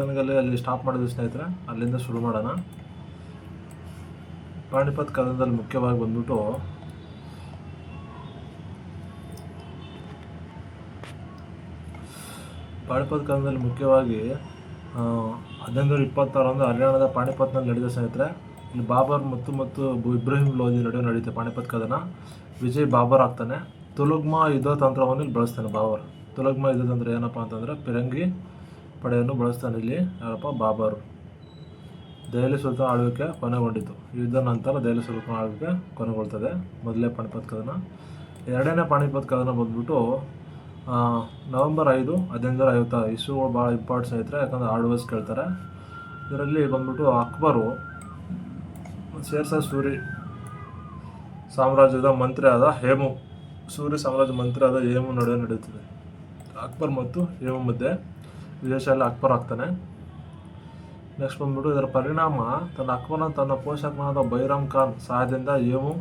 ನನಗಲ್ಲಿ ಅಲ್ಲಿ ಸ್ಟಾಪ್ ಮಾಡಿದ್ವಿ ಸ್ನೇಹಿತರೆ, ಅಲ್ಲಿಂದ ಶುರು ಮಾಡೋಣ. ಪಾಣಿಪತ್ ಕದನದಲ್ಲಿ ಮುಖ್ಯವಾಗಿ ಬಂದ್ಬಿಟ್ಟು ಪಾಣಿಪತ್ ಕದನದಲ್ಲಿ ಮುಖ್ಯವಾಗಿ 1126 ಹರಿಯಾಣದ ಪಾಣಿಪತ್ನಲ್ಲಿ ನಡೆದ ಸ್ನೇಹಿತರೆ. ಇಲ್ಲಿ ಬಾಬರ್ ಮತ್ತು ಇಬ್ರಾಹಿಂ ಲೋಧಿ ನಡುವೆ ನಡೆಯುತ್ತೆ ಪಾಣಿಪತ್ ಕದನ. ವಿಜಯ್ ಬಾಬರ್ ಆಗ್ತಾನೆ. ತುಲುಗ್ಮಾ ಯುದ್ಧ ತಂತ್ರವನ್ನು ಇಲ್ಲಿ ಬಳಸ್ತಾನೆ ಬಾಬರ್. ತುಲುಗ್ಮಾ ಯುದ್ಧ ತಂತ್ರ ಏನಪ್ಪ ಅಂತಂದರೆ ಫಿರಂಗಿ ಪಡೆಯನ್ನು ಬಳಸ್ತಾನೆ ಇಲ್ಲಿ ಯಾರಪ್ಪ, ಬಾಬರ್. ದೆಹಲಿ ಸುಲ್ತಾನ್ ಆಳ್ವಿಕೆ ಕೊನೆಗೊಂಡಿತು. ಯುದ್ಧ ನಂತರ ದೆಹಲಿ ಸುಲ್ತಾನ್ ಆಳ್ವಿಕೆ ಕೊನೆಗೊಳ್ತದೆ. ಮೊದಲನೇ ಪಾಣಿಪತ್ ಕದನ. ಎರಡನೇ ಪಾಣಿಪತ್ ಕದನ ಬಂದ್ಬಿಟ್ಟು ನವೆಂಬರ್ 5, 1556 ಇಸ್ವಿಗಳು ಭಾಳ ಇಂಪಾರ್ಟೆಂಟ್ ಸ್ನೇಹಿತರೆ, ಯಾಕಂದರೆ ಆಳ್ವಸ್ ಕೇಳ್ತಾರೆ. ಇದರಲ್ಲಿ ಬಂದ್ಬಿಟ್ಟು ಅಕ್ಬರು ಶೇರ್ಷಾ ಸೂರಿ ಸಾಮ್ರಾಜ್ಯದ ಮಂತ್ರಿ ಆದ ಹೇಮು ನಡುವೆ ನಡೆಯುತ್ತದೆ. ಅಕ್ಬರ್ ಮತ್ತು ಹೇಮು ಮಧ್ಯೆ ವಿದೇಶದಲ್ಲಿ ಅಕ್ಬರ್ ಆಗ್ತಾನೆ. ನೆಕ್ಸ್ಟ್ ಬಂದ್ಬಿಟ್ಟು ಇದರ ಪರಿಣಾಮ ತನ್ನ ಪೋಷಕನಾದ ಬೈರಾಮ್ ಖಾನ್ ಸಹಾಯದಿಂದ ಹೇಮು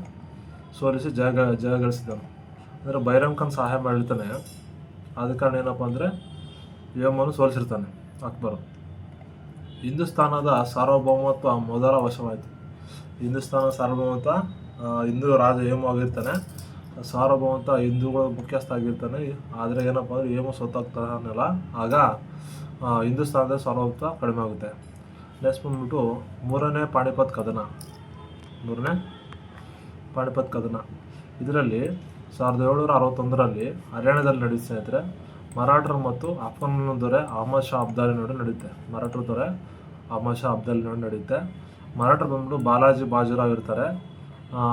ಸೋಲಿಸಿ ಜಯಗಳಿಸಿದನು. ಅಂದರೆ ಬೈರಾಮ್ ಖಾನ್ ಸಹಾಯ ಮಾಡಿರ್ತಾನೆ, ಆದ ಕಾರಣ ಏನಪ್ಪ ಅಂದರೆ ಹೇಮನ್ನು ಸೋಲಿಸಿರ್ತಾನೆ ಅಕ್ಬರ್. ಹಿಂದೂಸ್ತಾನದ ಸಾರ್ವಭೌಮತ್ವ ಮೊದಲ ವಶವಾಯಿತು. ಹಿಂದೂಸ್ತಾನದ ಸಾರ್ವಭೌಮತ್ವ ಹಿಂದೂ ರಾಜ ಹೇಮು ಆಗಿರ್ತಾನೆ, ಸಾರ್ವಭೌಮತ್ವ ಹಿಂದೂಗಳ ಮುಖ್ಯಸ್ಥ ಆಗಿರ್ತಾನೆ. ಆದರೆ ಏನಪ್ಪ ಅಂದರೆ ಹೇಮು ಸೋತಾಗ್ತಾನಲ್ಲ, ಆಗ ಹಿಂದೂಸ್ತಾನದ ಸಾರ್ವಭೌಮತ್ವ ಕಡಿಮೆ ಆಗುತ್ತೆ. ನೆಕ್ಸ್ಟ್ ಬಂದ್ಬಿಟ್ಟು ಮೂರನೇ ಪಾಣಿಪತ್ ಕದನ. ಇದರಲ್ಲಿ 1761ರಲ್ಲಿ ಹರಿಯಾಣದಲ್ಲಿ ನಡೆಯುತ್ತೆ ಸ್ನೇಹಿತರೆ. ಮರಾಠರು ಮತ್ತು ಅಫ್ಘಾನ್ ದೊರೆ ಅಹಮದ್ ಶಾ ಅಬ್ದಾಲಿ ನಡುವೆ ನಡೆಯುತ್ತೆ. ಮರಾಠರು ಬಂದ್ಬಿಟ್ಟು ಬಾಲಾಜಿ ಬಾಜಿರಾವ್ ಇರ್ತಾರೆ,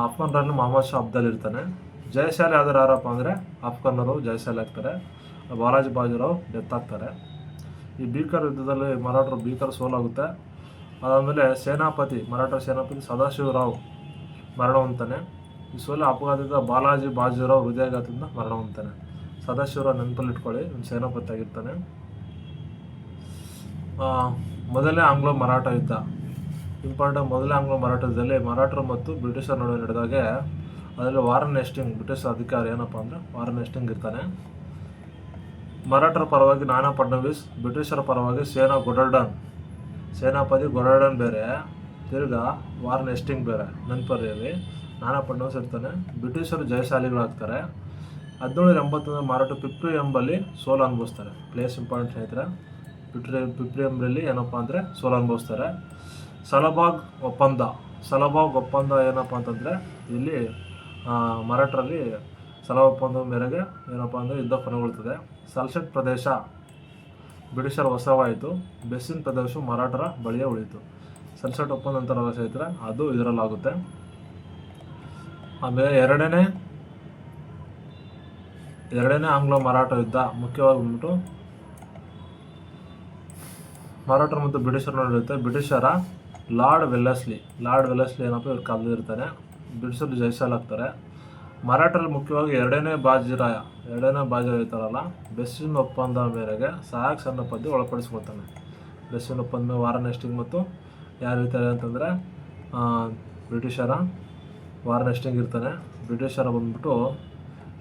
ಅಫ್ಘಾನ್ರಲ್ಲಿ ಮೊಹಮ್ಮದ್ ಶಾ ಅಬ್ದಾಲಿ ಇರ್ತಾನೆ. ಜಯಶಾಲಿ ಆದರೂ ಯಾರಪ್ಪ ಅಂದರೆ ಅಫ್ಘಾನರು ಜಯಶಾಲಿ ಆಗ್ತಾರೆ, ಬಾಲಾಜಿ ಬಾಜಿರಾವ್ ಡೆತ್ ಆಗ್ತಾರೆ. ಈ ಭೀಕರ ಯುದ್ಧದಲ್ಲಿ ಮರಾಠರು ಭೀಕರ ಸೋಲಾಗುತ್ತೆ. ಅದಾದಮೇಲೆ ಮರಾಠ ಸೇನಾಪತಿ ಸದಾಶಿವರಾವ್ ಮರಣ ಹೊಂದ್ತಾನೆ. ಈ ಸೋಲ ಅಪಘಾತದಿಂದ ಬಾಲಾಜಿ ಬಾಜಿರಾವ್ ಹೃದಯಾಘಾತದಿಂದ ಮರಣ ಹೊಂದ್ತಾನೆ. ಸದಾಶಿವರಾವ್ ನೆನಪಲ್ಲಿ ಇಟ್ಕೊಳ್ಳಿ, ಸೇನಾಪತಿ ಆಗಿರ್ತಾನೆ. ಮೊದಲನೇ ಆಂಗ್ಲೋ ಮರಾಠ ಯುದ್ಧ ಇಂಪಾರ್ಟೆಂಟ್. ಮೊದಲನೇ ಆಂಗ್ಲೋ ಮರಾಠ ಯುದ್ಧದಲ್ಲಿ ಮರಾಠರು ಮತ್ತು ಬ್ರಿಟಿಷರ ನಡುವೆ ನಡೆದಾಗೆ ಅದರಲ್ಲಿ ವಾರನ್ ಹೆಸ್ಟಿಂಗ್ ಬ್ರಿಟಿಷ್ ಅಧಿಕಾರಿ ಏನಪ್ಪ ಅಂದರೆ ವಾರನ್ ಹೆಸ್ಟಿಂಗ್ ಇರ್ತಾನೆ. ಮರಾಠರ ಪರವಾಗಿ ನಾನಾ ಫಡ್ನವೀಸ್, ಬ್ರಿಟಿಷರ ಪರವಾಗಿ ಸೇನಾಪತಿ ಗೊಡರ್ಡನ್ ಬೇರೆ, ತಿರ್ಗಾ ವಾರನ್ ಹೆಸ್ಟಿಂಗ್ ಬೇರೆ. ನೆನಪಲ್ಲಿ ನಾನಾ ಫಡ್ನವೀಸ್ ಇರ್ತಾನೆ. ಬ್ರಿಟಿಷರು ಜಯಶಾಲಿಗಳಾಗ್ತಾರೆ. 1781 ಮರಾಠ ಪಿಪ್ರಿ ಎಂಬಲ್ಲಿ ಸೋಲು ಅನುಭವಿಸ್ತಾರೆ. ಪ್ಲೇಸ್ ಇಂಪಾರ್ಟೆಂಟ್ ಸ್ನೇಹಿತರೆ. ಪಿಪ್ರಿ ಎಂಬಲ್ಲಿ ಏನಪ್ಪ ಅಂದರೆ ಸೋಲು ಅನುಭವಿಸ್ತಾರೆ. ಸಲಬಾಗ್ ಒಪ್ಪಂದ ಏನಪ್ಪ ಅಂತಂದರೆ ಇಲ್ಲಿ ಮರಾಠರಲ್ಲಿ ಸಲಬಾಗ್ ಒಪ್ಪಂದದ ಮೇರೆಗೆ ಏನಪ್ಪ ಅಂದರೆ ಯುದ್ಧ ಕೊನೆಗೊಳ್ತದೆ. ಸಲ್ಸೆಟ್ ಪ್ರದೇಶ ಬ್ರಿಟಿಷರ ವಶವಾಯಿತು. ಬೆಸ್ಸಿನ್ ಪ್ರದೇಶವು ಮರಾಠರ ಬಳಿಯೇ ಉಳಿಯಿತು. ಸಲ್ಸೆಟ್ ಒಪ್ಪಂದ ಅಂತಾರಲ್ಲ ಸ್ನೇಹಿತರೆ, ಅದು ಇದರಲ್ಲಾಗುತ್ತೆ. ಆಮೇಲೆ ಎರಡನೇ ಆಂಗ್ಲೋ ಮರಾಠ ಯುದ್ಧ ಮುಖ್ಯವಾಗಿ ಬಂದ್ಬಿಟ್ಟು ಮರಾಠರು ಮತ್ತು ಬ್ರಿಟಿಷರು ನಡೆಯುತ್ತೆ. ಬ್ರಿಟಿಷರ ಲಾರ್ಡ್ ವೆಲ್ಲೆಸ್ಲಿ ಏನಪ್ಪ ಇವ್ರ ಕಾಲದಿರ್ತಾನೆ. ಬ್ರಿಟಿಷರು ಜಯಶಾಲಿ ಆಗ್ತಾರೆ. ಮರಾಠರಲ್ಲಿ ಮುಖ್ಯವಾಗಿ ಎರಡನೇ ಬಾಜಿರಾಯ ಇರ್ತಾರಲ್ಲ, ಬೆಸ್ಸಿನ್ ಒಪ್ಪಂದ ಮೇರೆಗೆ ಸಹಾಯಕ ಸೇನಾಪತಿ ಒಳಪಡಿಸ್ಕೊಳ್ತಾನೆ. ಬೆಸ್ಸಿನ್ ಒಪ್ಪಂದ ಮೇಲೆ ವಾರನ್ ಹೆಸ್ಟಿಂಗ್ ಮತ್ತು ಯಾರು ಇರ್ತಾರೆ ಅಂತಂದರೆ ಬ್ರಿಟಿಷರ ವಾರನ್ ಹೆಸ್ಟಿಂಗ್ ಇರ್ತಾನೆ. ಬ್ರಿಟಿಷರ ಬಂದ್ಬಿಟ್ಟು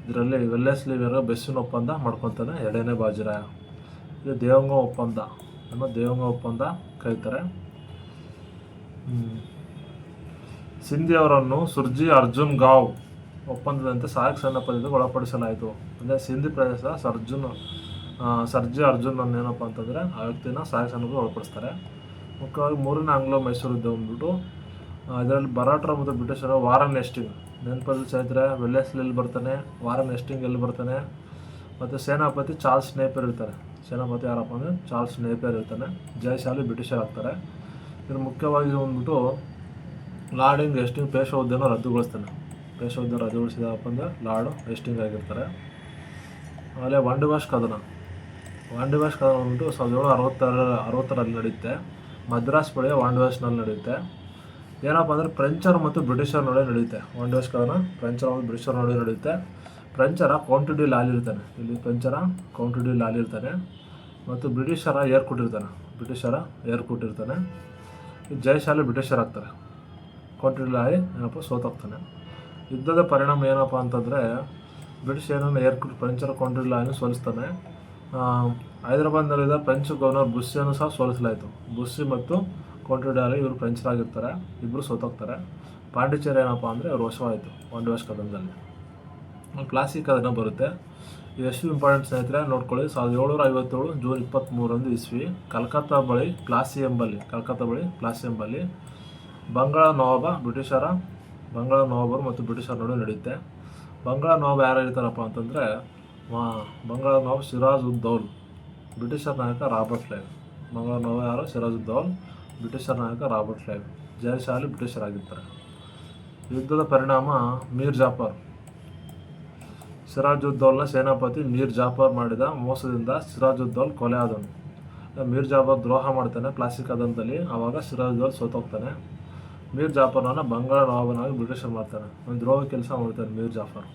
ಇದರಲ್ಲಿ ವೆಲ್ಲೆಸ್ಲಿ ಬೆಸ್ಸಿನ್ ಒಪ್ಪಂದ ಮಾಡ್ಕೊತಾನೆ. ಎರಡನೇ ಬಾಜಿರಾಯ ಇದು ದೇವಂಗ ಒಪ್ಪಂದ ಕರೀತಾರೆ. ಸಿಂಧಿ ಅವರನ್ನು ಸುರ್ಜಿ ಅರ್ಜುನ್ ಗಾವ್ ಒಪ್ಪಂದದಂತೆ ಸಹಾಯಕ ಸೇನಾಪತಿಗೆ ಒಳಪಡಿಸಲಾಯಿತು. ಅಂದರೆ ಸಿಂಧಿ ಪ್ರದೇಶ ಸರ್ಜಿ ಅರ್ಜುನ್ ಏನಪ್ಪ ಅಂತಂದರೆ ಆ ವ್ಯಕ್ತಿನ ಸಹಾಯಕ ಸೇನಾಪತಿಗೆ ಒಳಪಡಿಸ್ತಾರೆ. ಮುಖ್ಯವಾಗಿ ಮೂರನೇ ಆಂಗ್ಲೋ ಮೈಸೂರು ಯುದ್ಧ ಬಂದ್ಬಿಟ್ಟು ಇದರಲ್ಲಿ ಮರಾಠರ ಮತ್ತು ಬ್ರಿಟಿಷರ ವಾರನ್ ಹೆಸ್ಟಿಂಗ್ ನೆನಪಲ್ಲಿ ಸ್ನೇಹಿತರೆ. ವೆಲ್ಲೆಸ್ಲಿ ಎಲ್ಲಿ ಬರ್ತಾನೆ, ವಾರನ್ ಹೆಸ್ಟಿಂಗ್ ಎಲ್ಲಿ ಬರ್ತಾನೆ, ಮತ್ತು ಸೇನಾಪತಿ ಚಾರ್ಲ್ಸ್ ನೇಪಿಯರ್ ಇರ್ತಾರೆ. ಸೇನಾಪತಿ ಯಾರಪ್ಪ ಅಂದರೆ ಚಾರ್ಲ್ಸ್ ನೇಪಿಯರ್ ಇರ್ತಾನೆ. ಜಯಶಾಲಿ ಬ್ರಿಟಿಷರ್ ಆಗ್ತಾರೆ. ಇದ್ರ ಮುಖ್ಯವಾಗಿ ಬಂದ್ಬಿಟ್ಟು ಲಾರ್ಡ್ ಹೆಸ್ಟಿಂಗ್ ಪೇಶ್ವಾ ಯುದ್ಧನ ರದ್ದುಗೊಳಿಸ್ತಾನೆ. ರದ್ದುಗೊಳಿಸಿದಪ್ಪ ಅಂದರೆ ಲಾರ್ಡ್ ಹೆಸ್ಟಿಂಗ್ ಆಗಿರ್ತಾರೆ. ಆಮೇಲೆ ವಾಂಡಿವಾಶ್ ಕದನ ಬಂದ್ಬಿಟ್ಟು 1760ರಲ್ಲಿ ನಡೆಯುತ್ತೆ. ಮದ್ರಾಸ್ ಬಳಿಯ ವಾಂಡಿವಾಶ್ನಲ್ಲಿ ನಡೆಯುತ್ತೆ. ಏನಪ್ಪ ಅಂದರೆ ಫ್ರೆಂಚರ್ ಮತ್ತು ಬ್ರಿಟಿಷರ್ ನಡುವೆ ನಡೆಯುತ್ತೆ. ವಾಂಡಿವಾಶ್ ಕದನ ಫ್ರೆಂಚರ್ ಮತ್ತು ಬ್ರಿಟಿಷರ್ ನಡುವೆ ನಡೆಯುತ್ತೆ. ಫ್ರೆಂಚರ ಕೌಂಟಿ ಡಿ ಲಾಲಿ ಇರ್ತಾನೆ. ಮತ್ತು ಬ್ರಿಟಿಷರ ಏರ್ಕೂಟ್ ಇರ್ತಾನೆ. ಜಯಶಾಲಿ ಬ್ರಿಟಿಷರ್ ಆಗ್ತಾರೆ. ಕೌಂಟಿ ಡಿ ಲಾಲಿ ಏನಪ್ಪ ಸೋತಾಗ್ತಾನೆ. ಯುದ್ಧದ ಪರಿಣಾಮ ಏನಪ್ಪ ಅಂತಂದರೆ ಬ್ರಿಟಿಷ್ ಏನನ್ನು ಫ್ರೆಂಚರ ಕೌಂಟಿ ಡಿ ಲಾಲಿನ ಸೋಲಿಸ್ತಾನೆ. ಹೈದರಾಬಾದ್ನಲ್ಲಿದ್ದ ಫ್ರೆಂಚ್ ಗವರ್ನರ್ ಬುಸ್ಸಿಯನ್ನು ಸಹ ಸೋಲಿಸಲಾಯಿತು. ಬುಸ್ಸಿ ಮತ್ತು ಕೊಂಟಿಡಾಲಿ ಇವರು ಫ್ರೆಂಚರಾಗಿರ್ತಾರೆ, ಇಬ್ಬರು ಸೋತೋಗ್ತಾರೆ. ಪಾಂಡಿಚೇರಿ ಏನಪ್ಪ ಅಂದರೆ ಅವ್ರು ವಶವಾಯಿತು ಒಂಡವೇಶ್ ಕದನದಲ್ಲಿ. ಪ್ಲಾಸಿ ಕದನ ಬರುತ್ತೆ. ಎಷ್ಟು ಇಂಪಾರ್ಟೆಂಟ್ ಸ್ನೇಹಿತರೆ ನೋಡ್ಕೊಳ್ಳಿ. 1757 ಜೂನ್ 23 ಇಸ್ವಿ ಕಲ್ಕತ್ತಾ ಬಳಿ ಪ್ಲಾಸಿ ಎಂಬಲ್ಲಿ ಬಂಗಾಳ ನವಾಬರು ಮತ್ತು ಬ್ರಿಟಿಷರ ನಡುವೆ ನಡೆಯುತ್ತೆ. ಬಂಗಾಳ ನವಾಬ್ ಯಾರು ಇರ್ತಾರಪ್ಪ ಅಂತಂದರೆ ಬಂಗಾಳ ನವಾಬ್ ಸಿರಾಜ್-ಉದ್-ದೌಲ್, ಬ್ರಿಟಿಷರ ನಾಯಕ ರಾಬರ್ಟ್ ಕ್ಲೈವ್. ಬಂಗಾಳ ನವಾಬ್ ಯಾರು? ಸಿರಾಜ್-ಉದ್-ದೌಲ್, ಬ್ರಿಟಿಷರ ನಾಯಕ ರಾಬರ್ಟ್ ಕ್ಲೈವ್. ಜಯಶಾಲಿ ಬ್ರಿಟಿಷರಾಗಿರ್ತಾರೆ. ಯುದ್ಧದ ಪರಿಣಾಮ ಮೀರ್ ಜಾಫರ್, ಸಿರಾಜ್-ಉದ್-ದೌಲ್ನ ಸೇನಾಪತಿ ಮೀರ್ ಜಾಫರ್ ಮಾಡಿದ ಮೋಸದಿಂದ ಸಿರಾಜ್-ಉದ್-ದೌಲ್ ಕೊಲೆ ಆದನು. ಮೀರ್ ಜಾಫರ್ ದ್ರೋಹ ಮಾಡ್ತಾನೆ ಪ್ಲಾಸಿ ಕದನದಲ್ಲಿ. ಆವಾಗ ಸಿರಾಜ್-ಉದ್-ದೌಲ್ ಸೋತೋಗ್ತಾನೆ. ಮೀರ್ ಜಾಫರ್ನ ಬಂಗಾಳ ನವಾಬನಾಗಿ ಬ್ರಿಟಿಷರು ಮಾಡ್ತಾನೆ. ಒಂದು ದ್ರೋಹ ಕೆಲಸ ಮಾಡ್ತಾನೆ ಮೀರ್ ಜಾಫರ್.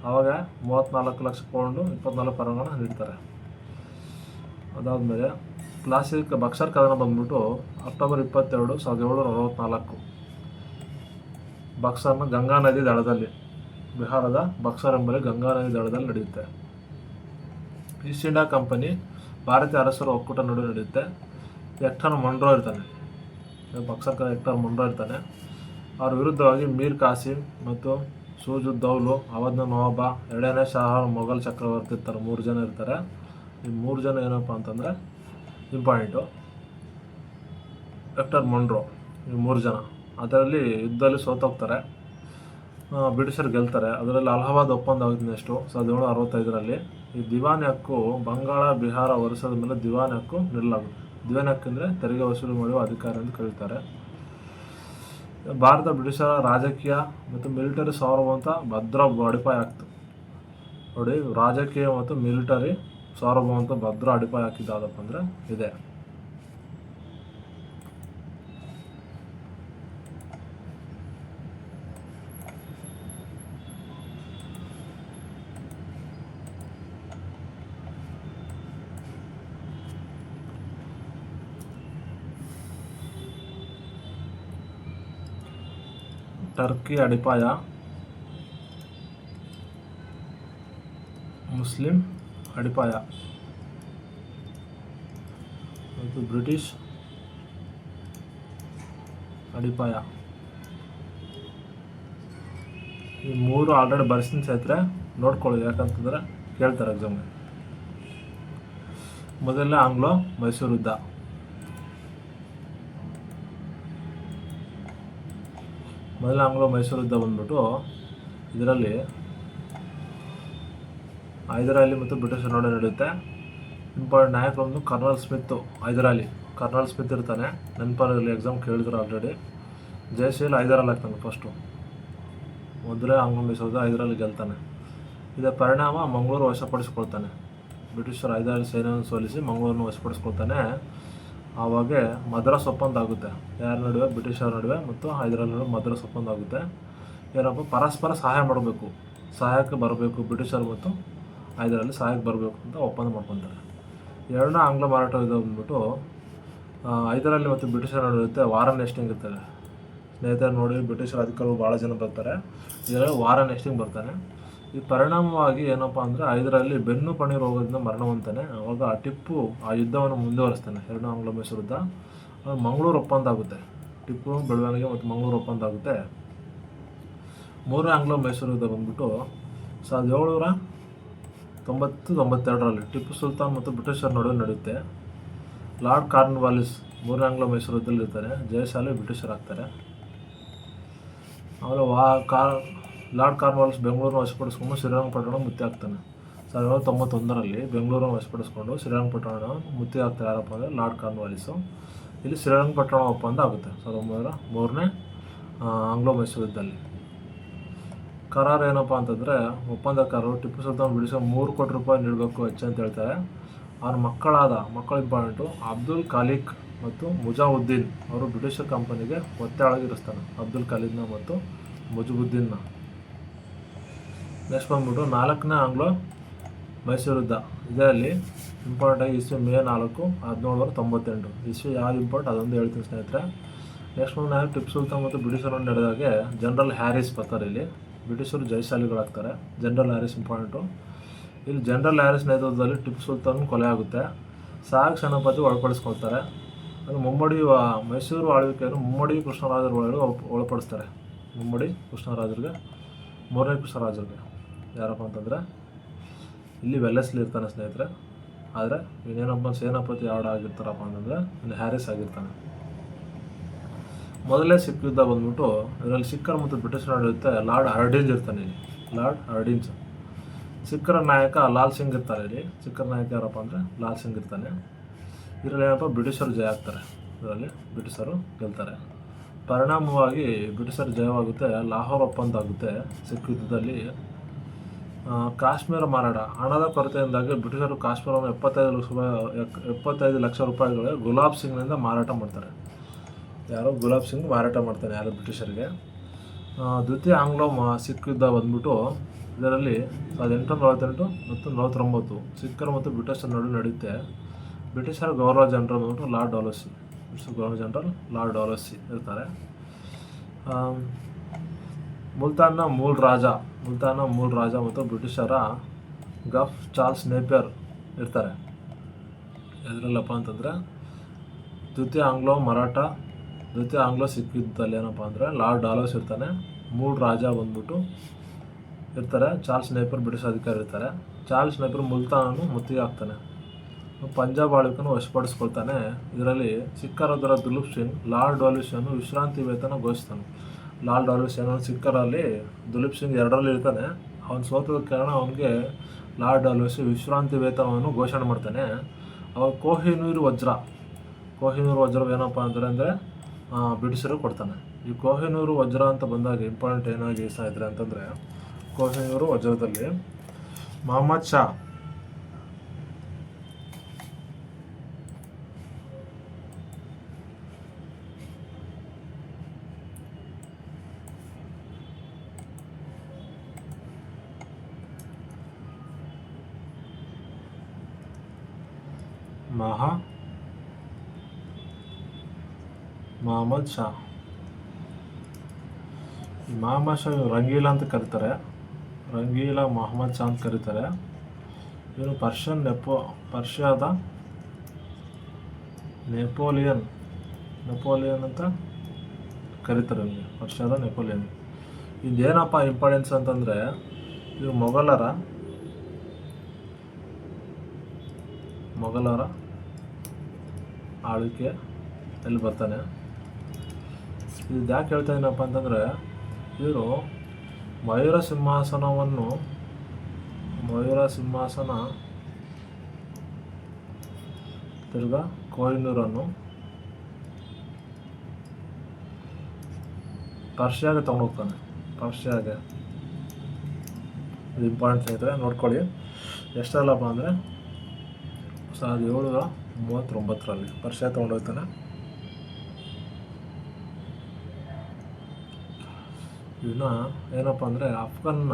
ಆವಾಗ 34 ಲಕ್ಷ ಪೌಂಡು 24 ಪರಮಾಣ ನೀಡ್ತಾರೆ. ಅದಾದಮೇಲೆ ಬಕ್ಸರ್ ಕದನ ಬಂದ್ಬಿಟ್ಟು ಅಕ್ಟೋಬರ್ 22, 1764 ಬಕ್ಸರ್ನ ಗಂಗಾ ನದಿ ದಡದಲ್ಲಿ, ಬಿಹಾರದ ಬಕ್ಸರ್ ಎಂಬಲ್ಲಿ ಗಂಗಾ ನದಿ ದಡದಲ್ಲಿ ನಡೆಯುತ್ತೆ. ಈಸ್ಟ್ ಇಂಡಿಯಾ ಕಂಪನಿ ಭಾರತೀಯ ಅರಸರ ಒಕ್ಕೂಟ ನಡುವೆ ನಡೆಯುತ್ತೆ. ಹೆಕ್ಟರ್ ಮೊನ್ರೋ ಇರ್ತಾನೆ, ಬಕ್ಸರ್ ಕದ ಹೆಕ್ಟರ್ ಮೊನ್ರೋ ಇರ್ತಾನೆ. ಅವ್ರ ವಿರುದ್ಧವಾಗಿ ಮೀರ್ ಕಾಸಿಂ ಮತ್ತು ಸೂಜ್-ಉದ್-ದೌಲು, ಅವಧ್ನ ನವಾಬ, 2ನೇ ಶಾಹ ಮೊಘಲ್ ಚಕ್ರವರ್ತಿ ಇರ್ತಾರೆ. 3 ಜನ ಇರ್ತಾರೆ. ಈ 3 ಜನ ಏನಪ್ಪ ಅಂತಂದರೆ ಇಂಪಾರ್ಟೆಂಟು. ಹೆಕ್ಟರ್ ಮೊನ್ರೋ ಈ 3 ಜನ ಅದರಲ್ಲಿ ಯುದ್ಧದಲ್ಲಿ ಸೋತೋಗ್ತಾರೆ. ಬ್ರಿಟಿಷರು ಗೆಲ್ತಾರೆ. ಅದರಲ್ಲಿ ಅಲಹಾಬಾದ್ ಒಪ್ಪಂದ ಆಗುತ್ತೆ ನೆಕ್ಸ್ಟು 1765. ಈ ದಿವಾನಿ ಹಕ್ಕು ಬಂಗಾಳ, ಬಿಹಾರ, ಒರಿಸ್ಸಾದ ಮೇಲೆ ದಿವಾನಿ ಹಕ್ಕು ನೀಡಲಾಗುತ್ತೆ. ದಿವಾನಿ ಹಕ್ಕು ಅಂದರೆ ತೆರಿಗೆ ವಸೂಲಿ ಮಾಡುವ ಅಧಿಕಾರ ಎಂದು ಕರೀತಾರೆ. ಭಾರತ ಬ್ರಿಟಿಷರ ರಾಜಕೀಯ ಮತ್ತು ಮಿಲಿಟರಿ ಸಾರ್ವಭೌಮತ್ವ ಭದ್ರ ಅಡಿಪಾಯ ಆಗ್ತು ನೋಡಿ. ರಾಜಕೀಯ ಮತ್ತು ಮಿಲಿಟರಿ ಸಾರ್ವಭೌಮತ್ವ ಭದ್ರ ಅಡಿಪಾಯ ಹಾಕಿದ್ದಾದಪ್ಪ ಅಂದರೆ ಇದೆ. ಟರ್ಕಿ ಅಡಿಪಾಯ, ಮುಸ್ಲಿಂ ಅಡಿಪಾಯ ಮತ್ತು ಬ್ರಿಟಿಷ್ ಅಡಿಪಾಯ. ಈ 3 ಆಲ್ರೆಡಿ ಬರ್ಸಿನ ಸ್ನೇಹಿತರೆ ನೋಡ್ಕೊಳ್ಳಿ, ಯಾಕಂತಂದರೆ ಕೇಳ್ತಾರೆ ಎಕ್ಸಾಮ್ಗೆ. ಮೊದಲನೇ ಆಂಗ್ಲೋ ಮೈಸೂರು ಯುದ್ಧ. ಮೊದಲ ಆಂಗ್ಲೋ ಮೈಸೂರು ಯುದ್ಧ ಬಂದ್ಬಿಟ್ಟು ಇದರಲ್ಲಿ ಹೈದರಾಲಿ ಮತ್ತು ಬ್ರಿಟಿಷರ ನಡುವೆ ನಡೆಯುತ್ತೆ. ಇಂಪಾರ್ಟೆಂಟ್ ನಾಯಕರು ಒಂದು ಕರ್ನಲ್ ಸ್ಮಿತ್, ಕರ್ನಲ್ ಸ್ಮಿತ್ ಇರ್ತಾನೆ. ನೆನಪಲ್ಲಿ ಎಕ್ಸಾಮ್ ಕೇಳಿದ್ರು ಆಲ್ರೆಡಿ. ಜಯಶೀಲ್ ಹೈದರಾಲಿ ಆಗ್ತಾನೆ ಫಸ್ಟು. ಮೊದಲೇ ಆಂಗ್ಲೋ ಮೈಸೂರು ಯುದ್ಧ ಹೈದರಾಲಿ ಗೆಲ್ತಾನೆ. ಇದರ ಪರಿಣಾಮ ಮಂಗಳೂರು ವಶಪಡಿಸ್ಕೊಳ್ತಾನೆ. ಬ್ರಿಟಿಷರು ಹೈದರಾಲಿ ಸೇನೆಯನ್ನು ಸೋಲಿಸಿ ಮಂಗಳೂರನ್ನು ವಶಪಡಿಸ್ಕೊಳ್ತಾನೆ. ಆವಾಗ ಮದ್ರಾಸ್ ಒಪ್ಪಂದ ಆಗುತ್ತೆ. ಯಾರ ನಡುವೆ? ಬ್ರಿಟಿಷರ ನಡುವೆ ಮತ್ತು ಹೈದರಾಲಿ ನಡುವೆ ಮದ್ರಾಸ್ ಒಪ್ಪಂದ ಆಗುತ್ತೆ. ಏನಪ್ಪ, ಪರಸ್ಪರ ಸಹಾಯ ಮಾಡಬೇಕು, ಸಹಾಯಕ್ಕೆ ಬರಬೇಕು, ಬ್ರಿಟಿಷರು ಮತ್ತು ಹೈದರಾಲಿ ಸಹಾಯಕ್ಕೆ ಬರಬೇಕು ಅಂತ ಒಪ್ಪಂದ ಮಾಡ್ಕೊತಾರೆ. ಎರಡನೇ ಆಂಗ್ಲ ಮರಾಠ ಯುದ್ಧ ಬಂದ್ಬಿಟ್ಟು ಹೈದರಾಲಿ ಮತ್ತು ಬ್ರಿಟಿಷರ ನಡುವೆ ಇರುತ್ತೆ. ವಾರನ್ ಹೇಸ್ಟಿಂಗ್ ಇರ್ತಾರೆ ಸ್ನೇಹಿತರೆ ನೋಡಿ. ಬ್ರಿಟಿಷರ ಅಧಿಕಾರಿಗಳು ಭಾಳ ಜನ ಬರ್ತಾರೆ. ಇದರಲ್ಲಿ ವಾರನ್ ಹೇಸ್ಟಿಂಗ್ ಬರ್ತಾನೆ. ಈ ಪರಿಣಾಮವಾಗಿ ಏನಪ್ಪ ಅಂದರೆ ಹೈದರಾಲಿ ಬೆನ್ನು ಪಣಿ ರೋಗದಿಂದ ಮರಣ ಹೊಂದ್ತಾನೆ. ಆವಾಗ ಟಿಪ್ಪು ಆ ಯುದ್ಧವನ್ನು ಮುಂದುವರಿಸ್ತಾನೆ. ಎರಡನೇ ಆಂಗ್ಲೋ ಮೈಸೂರು ಯುದ್ಧ. ಮಂಗಳೂರು ಒಪ್ಪಂದ ಆಗುತ್ತೆ. ಟಿಪ್ಪು ಬೆಳವಣಿಗೆ ಮತ್ತು ಮಂಗಳೂರು ಒಪ್ಪಂದ ಆಗುತ್ತೆ. ಮೂರನೇ ಆಂಗ್ಲೋ ಮೈಸೂರು ಯುದ್ಧ ಬಂದ್ಬಿಟ್ಟು 1790-92 ಟಿಪ್ಪು ಸುಲ್ತಾನ್ ಮತ್ತು ಬ್ರಿಟಿಷರ ನಡುವೆ ನಡೆಯುತ್ತೆ. ಲಾರ್ಡ್ ಕಾರ್ನ್ವಾಲಿಸ್ ಮೂರನೇ ಆಂಗ್ಲೋ ಮೈಸೂರು ಯುದ್ಧದಲ್ಲಿ ಇರ್ತಾರೆ. ಜಯಶಾಲಿ ಬ್ರಿಟಿಷರಾಗ್ತಾರೆ. ಆಮೇಲೆ ಲಾರ್ಡ್ ಕಾರ್ನ್ವಾಲಿಸ್ ಬೆಂಗಳೂರನ್ನ ವಶಪಡಿಸ್ಕೊಂಡು ಶ್ರೀರಂಗಪಟ್ಟಣ ಮುತ್ತಿ ಆಗ್ತಾನೆ. 1791 ಬೆಂಗಳೂರನ್ನು ವಶಪಡಿಸ್ಕೊಂಡು ಶ್ರೀರಂಗಪಟ್ಟಣ ಮುತ್ತಿ ಆಗ್ತಾರೆ. ಯಾರಪ್ಪ ಅಂದರೆ ಲಾರ್ಡ್ ಕಾರ್ನ್ವಾಲಿಸು. ಇಲ್ಲಿ ಶ್ರೀರಂಗಪಟ್ಟಣ ಒಪ್ಪಂದ ಆಗುತ್ತೆ 1903ನೇ ಆಂಗ್ಲೋ ಮೈಸೂರು ಯುದ್ಧದಲ್ಲಿ. ಕರಾರು ಏನಪ್ಪ ಅಂತಂದರೆ, ಒಪ್ಪಂದಕಾರರು ಟಿಪ್ಪು ಸುಲ್ತಾನ್ ಬ್ರಿಟಿಷರು 3 ಕೋಟಿ ರೂಪಾಯಿ ನೀಡಬೇಕು ಹೆಚ್ಚು ಅಂತ ಹೇಳ್ತಾರೆ. ಅವ್ರ ಮಕ್ಕಳು ಇಂಪಾರ್ಟೆಂಟು ಅಬ್ದುಲ್ ಖಾಲಿಕ್ ಮತ್ತು ಮುಜಾವುದ್ದೀನ್ ಅವರು ಬ್ರಿಟಿಷರ್ ಕಂಪನಿಗೆ ಒತ್ತೆಯಾಗಿರಿಸ್ತಾನೆ. ಅಬ್ದುಲ್ ಖಾಲಿದ್ನ ಮತ್ತು ಮುಜಾವುದ್ದೀನ್ನ. ನೆಕ್ಸ್ಟ್ ಬಂದ್ಬಿಟ್ಟು 4ನೇ ಆಂಗ್ಲೋ ಮೈಸೂರು ಯುದ್ಧ. ಇದರಲ್ಲಿ ಇಂಪಾರ್ಟೆಂಟಾಗಿ ಇಸ್ವಿ ಮೇ 4, 1798 ಇಸ್ವಿ ಯಾವ್ದು ಇಂಪಾರ್ಟ್ ಅದೊಂದು ಹೇಳ್ತೀನಿ ಸ್ನೇಹಿತರೆ. ನೆಕ್ಸ್ಟ್ ಬಂದು ಟಿಪ್ಪು ಸುಲ್ತಾನ್ ಮತ್ತು ಬ್ರಿಟಿಷರು ನಡೆದಾಗೆ ಜನರಲ್ ಹ್ಯಾರಿಸ್ ಬರ್ತಾರೆ. ಇಲ್ಲಿ ಬ್ರಿಟಿಷರು ಜಯಶಾಲಿಗಳಾಗ್ತಾರೆ. General Harris important. ಇಲ್ಲಿ ಜನರಲ್ ಹ್ಯಾರಿಸ್ ನೇತೃತ್ವದಲ್ಲಿ ಟಿಪ್ಪು ಸುಲ್ತಾನ್ ಕೊಲೆ ಆಗುತ್ತೆ. ಸಹಾಯಕ ಸೇನಾಪತಿ ಒಳಪಡಿಸ್ಕೊಳ್ತಾರೆ. ಅದು ಮೈಸೂರು ಆಳ್ವಿಕೆಯನ್ನು ಮುಮ್ಮಡಿ ಕೃಷ್ಣರಾಜರ ಒಳಪಡಿಸ್ತಾರೆ. ಮುಮ್ಮಡಿ ಕೃಷ್ಣರಾಜರಿಗೆ, ಮೂರನೇ ಕೃಷ್ಣರಾಜರಿಗೆ. ಯಾರಪ್ಪ ಅಂತಂದರೆ ಇಲ್ಲಿ ವೆಲ್ಲೆಸ್ಲಿ ಇರ್ತಾನೆ ಸ್ನೇಹಿತರೆ. ಆದರೆ ಇನ್ನೇನೊಬ್ಬ ಸೇನಾಪತಿ ಆಗಿರ್ತಾರಪ್ಪ ಅಂತಂದರೆ ಇನ್ನು ಹ್ಯಾರಿಸ್ ಆಗಿರ್ತಾನೆ. ಮೊದಲೇ ಸಿಖ್ ಯುದ್ಧ ಬಂದ್ಬಿಟ್ಟು ಇದರಲ್ಲಿ ಸಿಖ್ಖರು ಮತ್ತು ಬ್ರಿಟಿಷರ ನಡೆಯುತ್ತೆ. ಲಾರ್ಡ್ ಹರ್ಡಿಂಜ್ ಇರ್ತಾನೆ ಇಲ್ಲಿ. ಲಾರ್ಡ್ ಹರ್ಡಿಂಜ್ ಸಿಖ್ಖರ ನಾಯಕ ಲಾಲ್ ಸಿಂಗ್ ಇರ್ತಾರೆ ಇಲ್ಲಿ. ಸಿಖ್ಖರ ನಾಯಕ ಯಾರಪ್ಪ ಅಂದರೆ ಲಾಲ್ ಸಿಂಗ್ ಇರ್ತಾನೆ. ಇದರಲ್ಲಿ ಏನಪ್ಪ ಬ್ರಿಟಿಷರು ಜಯ ಆಗ್ತಾರೆ. ಇದರಲ್ಲಿ ಬ್ರಿಟಿಷರು ಗೆಲ್ತಾರೆ. ಪರಿಣಾಮವಾಗಿ ಬ್ರಿಟಿಷರು ಜಯವಾಗುತ್ತೆ. ಲಾಹೋರ್ ಒಪ್ಪಂದ ಆಗುತ್ತೆ ಸಿಖ್ ಯುದ್ಧದಲ್ಲಿ. ಕಾಶ್ಮೀರ ಮಾರಾಟ. ಹಣದ ಕೊರತೆಯಿಂದಾಗಿ ಬ್ರಿಟಿಷರು ಕಾಶ್ಮೀರವನ್ನು 75 ಲಕ್ಷ ರೂಪಾಯಿಗಳಿಗೆ ಗುಲಾಬ್ ಸಿಂಗ್ನಿಂದ ಮಾರಾಟ ಮಾಡ್ತಾರೆ. ಯಾರೋ ಗುಲಾಬ್ ಸಿಂಗ್ ಮಾರಾಟ ಮಾಡ್ತಾನೆ ಯಾರು ಬ್ರಿಟಿಷರಿಗೆ. ದ್ವಿತೀಯ ಆಂಗ್ಲೋ ಸಿಖ್ ಯುದ್ಧ ಬಂದ್ಬಿಟ್ಟು ಇದರಲ್ಲಿ 1848 ಮತ್ತು 1949 ಸಿಖ್ಖರು ಮತ್ತು ಬ್ರಿಟಿಷರ ನಡುವೆ ನಡೆಯುತ್ತೆ. ಬ್ರಿಟಿಷರ ಗವರ್ನರ್ ಜನರಲ್ ಬಂದ್ಬಿಟ್ಟು lord Dalhousie. Governor general lord Dalhousie ಇರ್ತಾರೆ. ಮುಲ್ತಾನ್ನ ಮೂಲ ರಾಜ ಮತ್ತು ಬ್ರಿಟಿಷರ ಗಫ್ ಚಾರ್ಲ್ಸ್ ನೇಪಿಯರ್ ಇರ್ತಾರೆ. ಎದರಲ್ಲಪ್ಪ ಅಂತಂದರೆ ದ್ವಿತೀಯ ಆಂಗ್ಲೋ ಸಿಖ್ ಯುದ್ಧದಲ್ಲಿ ಏನಪ್ಪ ಅಂದರೆ ಲಾರ್ಡ್ ಡಾಲೌಸ್ ಇರ್ತಾನೆ. ಮೂಲ ರಾಜ ಬಂದ್ಬಿಟ್ಟು ಇರ್ತಾರೆ. ಚಾರ್ಲ್ಸ್ ನೇಪಿಯರ್ ಬ್ರಿಟಿಷ್ ಅಧಿಕಾರಿ ಇರ್ತಾರೆ. ಚಾರ್ಲ್ಸ್ ನೇಪಿಯರ್ ಮುಲ್ತಾನನ್ನು ಮುತ್ತಿಗೆ ಹಾಕ್ತಾನೆ. ಪಂಜಾಬ್ ಆಳ್ವಿಕೆಯನ್ನು ವಶಪಡಿಸ್ಕೊಳ್ತಾನೆ. ಇದರಲ್ಲಿ ಸಿಖ್ಖರಾದ ದುಲೀಪ್ ಸಿಂಗ್ ಲಾರ್ಡ್ ಡಾಲೌಸಿಯನ್ನು ವಿಶ್ರಾಂತಿ ವೇತನ ಘೋಷಿಸ್ತಾನೆ. ಲಾರ್ಡ್ ಡಾಲೌಸಿ ಅನ್ನೋ ಸಿಖ್ಖರಲ್ಲಿ ದುಲೀಪ್ ಸಿಂಗ್ 2ರಲ್ಲಿ ಇರ್ತಾನೆ. ಅವನು ಸೋತದ ಕಾರಣ ಅವನಿಗೆ ಲಾರ್ಡ್ ಡಾಲೌಸಿ ವಿಶ್ರಾಂತಿ ವೇತನವನ್ನು ಘೋಷಣೆ ಮಾಡ್ತಾನೆ. ಅವಾಗ ಕೊಹಿನೂರ್ ವಜ್ರ ಏನಪ್ಪ ಅಂದರೆ ಬ್ರಿಟಿಷರು ಕೊಡ್ತಾನೆ. ಈ ಕೊಹಿನೂರ್ ವಜ್ರ ಅಂತ ಬಂದಾಗ ಇಂಪಾರ್ಟೆಂಟ್ ಏನಾಗಿ ಇದ್ರೆ ಅಂತಂದರೆ ಕೊಹಿನೂರ್ ವಜ್ರದಲ್ಲಿ ಮೊಹಮ್ಮದ್ ಶಾ ಮೊಹಮ್ಮದ್ ಶಾ ಇವ್ರು ರಂಗೀಲಾ ಅಂತ ಕರೀತಾರೆ. ರಂಗೀಲಾ ಮೊಹಮ್ಮದ್ ಶಾ ಅಂತ ಕರೀತಾರೆ. ಇವನು ಪರ್ಷಿಯಾದ ನೆಪೋಲಿಯನ್ ಅಂತ ಕರೀತಾರೆ. ಇವನಿಗೆ ಪರ್ಷಿಯಾದ ನೆಪೋಲಿಯನ್. ಇದೇನಪ್ಪ ಇಂಪಾರ್ಟೆನ್ಸ್ ಅಂತಂದರೆ ಇವರು ಮೊಘಲರ ಆಳ್ವಿಕೆ ಎಲ್ಲಿ ಬರ್ತಾನೆ. ಇದು ಯಾಕೆ ಹೇಳ್ತಾ ಇದ್ದೀನಪ್ಪ ಅಂತಂದರೆ ಇವರು ಮಯೂರ ಸಿಂಹಾಸನ ತಿರ್ಗಾ ಕೊಹಿನೂರನ್ನು ಪರ್ಷಿಯಾಗೆ ತೊಗೊಂಡೋಗ್ತಾನೆ. ಪರ್ಷಿಯಾಗೆ ಇದು ಇಂಪಾರ್ಟೆಂಟ್ ಸ್ನೇಹಿತರೆ, ನೋಡ್ಕೊಳ್ಳಿ. ಎಷ್ಟಲ್ಲಪ್ಪ ಅಂದರೆ 1739ರಲ್ಲಿ ಪರ್ಷಿಯಾ ತೊಗೊಂಡೋಗ್ತಾನೆ. ಇವನ್ನ ಏನಪ್ಪ ಅಂದರೆ ಅಫ್ಘಾನ್ನ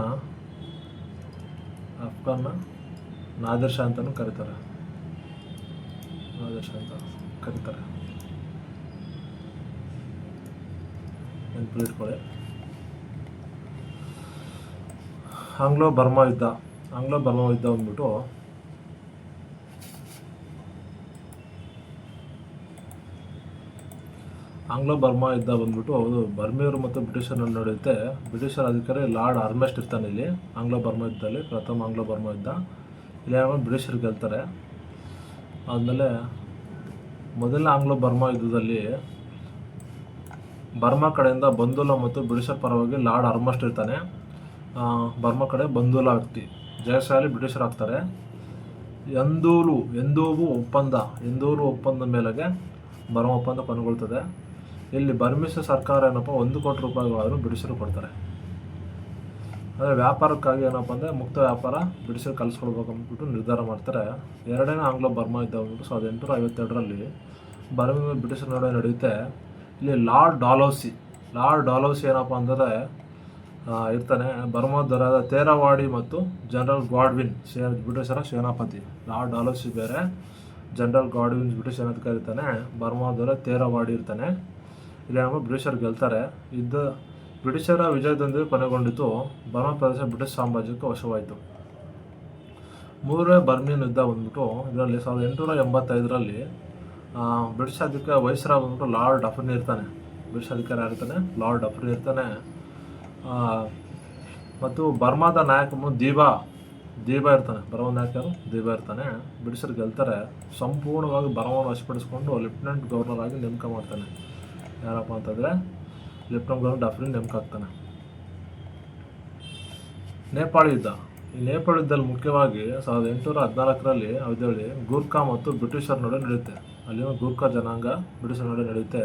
ನಾದಿರ್ ಶಾ ಅಂತಲೂ ಕರೀತಾರೆ. ನೆನಪಿಟ್ಕೊಳ್ಳಿ. ಆಂಗ್ಲೋ ಬರ್ಮಾ ಯುದ್ಧ ಬಂದ್ಬಿಟ್ಟು ಅದು ಬರ್ಮಿಯರು ಮತ್ತು ಬ್ರಿಟಿಷರಲ್ಲಿ ನಡೆಯುತ್ತೆ. ಬ್ರಿಟಿಷರ ಅಧಿಕಾರಿ ಲಾರ್ಡ್ ಆರ್ಮೆಸ್ಟ್ ಇರ್ತಾನೆ ಇಲ್ಲಿ ಆಂಗ್ಲೋ ಬರ್ಮಾ ಯುದ್ಧದಲ್ಲಿ. ಪ್ರಥಮ ಆಂಗ್ಲೋ ಬರ್ಮಾ ಯುದ್ಧ ಇಲ್ಲಿ ಬ್ರಿಟಿಷರು ಗೆಲ್ತಾರೆ. ಆದಮೇಲೆ ಮೊದಲನೇ ಆಂಗ್ಲೋ ಬರ್ಮಾ ಯುದ್ಧದಲ್ಲಿ ಬರ್ಮಾ ಕಡೆಯಿಂದ ಬಂದೂಲಾ ಮತ್ತು ಬ್ರಿಟಿಷರ ಪರವಾಗಿ ಲಾರ್ಡ್ ಆರ್ಮೆಸ್ಟ್ ಇರ್ತಾನೆ. ಬರ್ಮಾ ಕಡೆ ಬಂದೂಲಾ ವ್ಯಕ್ತಿ ಜಯಶಾಲಿ ಬ್ರಿಟಿಷರು ಆಗ್ತಾರೆ. ಎಂದೂರು ಒಪ್ಪಂದ ಮೇಲೆಗೆ ಬರ್ಮಾ ಒಪ್ಪಂದ ಕೊನೆಗೊಳ್ತದೆ. ಇಲ್ಲಿ ಬರ್ಮಿಸ್ ಸರ್ಕಾರ ಏನಪ್ಪ 1 ಕೋಟಿ ರೂಪಾಯಿಗಳಾದರೂ ಬ್ರಿಟಿಷರು ಕೊಡ್ತಾರೆ. ಅಂದರೆ ವ್ಯಾಪಾರಕ್ಕಾಗಿ ಏನಪ್ಪ ಅಂದರೆ ಮುಕ್ತ ವ್ಯಾಪಾರ ಬ್ರಿಟಿಷರು ಕಲಿಸ್ಕೊಳ್ಬೇಕು ಅಂದ್ಬಿಟ್ಟು ನಿರ್ಧಾರ ಮಾಡ್ತಾರೆ. ಎರಡನೇ ಆಂಗ್ಲೋ ಬರ್ಮಾ ಯುದ್ಧ ಬಂದ್ಬಿಟ್ಟು 1852ರಲ್ಲಿ ಬರ್ಮಾ ಬ್ರಿಟಿಷರ ನಡುವೆ ನಡೆಯುತ್ತೆ. ಇಲ್ಲಿ ಲಾರ್ಡ್ ಡಾಲೌಸಿ ಏನಪ್ಪ ಅಂದರೆ ಇರ್ತಾನೆ. ಬರ್ಮಾ ದೊರೆಯಾದ ತೇರವಾಡಿ ಮತ್ತು ಜನರಲ್ ಗಾಡ್ವಿನ್ ಬ್ರಿಟಿಷರ ಸೇನಾಪತಿ. ಲಾರ್ಡ್ ಡಾಲೌಸಿ ಬೇರೆ, ಜನರಲ್ ಗಾಡ್ವಿನ್ ಬ್ರಿಟಿಷ್ ಸೇನಾಧಿಕಾರಿ ಇರ್ತಾನೆ. ಬರ್ಮಾ ದೊರೆ ತೇರವಾಡಿ ಇರ್ತಾನೆ. ಇಲ್ಲಿ ಬ್ರಿಟಿಷರು ಗೆಲ್ತಾರೆ. ಬ್ರಿಟಿಷರ ವಿಜಯದೊಂದಿಗೆ ಕೊನೆಗೊಂಡಿತು. ಬರ್ಮಾ ಪ್ರದೇಶ ಬ್ರಿಟಿಷ್ ಸಾಮ್ರಾಜ್ಯಕ್ಕೆ ವಶವಾಯಿತು. ಮೂರನೇ ಬರ್ಮಿನ್ ಯುದ್ಧ ಬಂದ್ಬಿಟ್ಟು ಇದರಲ್ಲಿ 1885ರಲ್ಲಿ ಬ್ರಿಟಿಷ್ ಅಧಿಕಾರಿ ವೈಸ್ರಾಯ್ ಬಂದ್ಬಿಟ್ಟು ಲಾರ್ಡ್ ಡಫರಿನ್ ಇರ್ತಾನೆ. ಬ್ರಿಟಿಷ್ ಅಧಿಕಾರಿ ಯಾರಿರ್ತಾನೆ? ಲಾರ್ಡ್ ಡಫರಿನ್ ಇರ್ತಾನೆ. ಮತ್ತು ಬರ್ಮಾದ ನಾಯಕ ದೀಬಾ ಇರ್ತಾನೆ. ಬರ್ಮಾ ನಾಯಕರು ದೀಬಾ ಇರ್ತಾನೆ. ಬ್ರಿಟಿಷರು ಗೆಲ್ತಾರೆ. ಸಂಪೂರ್ಣವಾಗಿ ಬರ್ಮಾವನ್ನು ವಶಪಡಿಸ್ಕೊಂಡು ಲೆಫ್ಟಿನೆಂಟ್ ಗವರ್ನರ್ ಆಗಿ ನೇಮಕ ಮಾಡ್ತಾನೆ. ಯಾರಪ್ಪ ಅಂತಂದರೆ ಲೆಫ್ಟಿನೆಂಟ್ ಗವರ್ನರ್ ಡಫರಿನ್ ನೇಮಕ ಆಗ್ತಾನೆ. ನೇಪಾಳ ಯುದ್ಧ. ಈ ನೇಪಾಳ ಯುದ್ಧದಲ್ಲಿ ಮುಖ್ಯವಾಗಿ 1814ರಲ್ಲಿ ಅವಧಿಯಲ್ಲಿ ಗೂರ್ಖಾ ಮತ್ತು ಬ್ರಿಟಿಷರ ನಡುವೆ ನಡೆಯುತ್ತೆ. ಅಲ್ಲಿನ ಗೂರ್ಖಾ ಜನಾಂಗ ಬ್ರಿಟಿಷರ ನಡುವೆ ನಡೆಯುತ್ತೆ.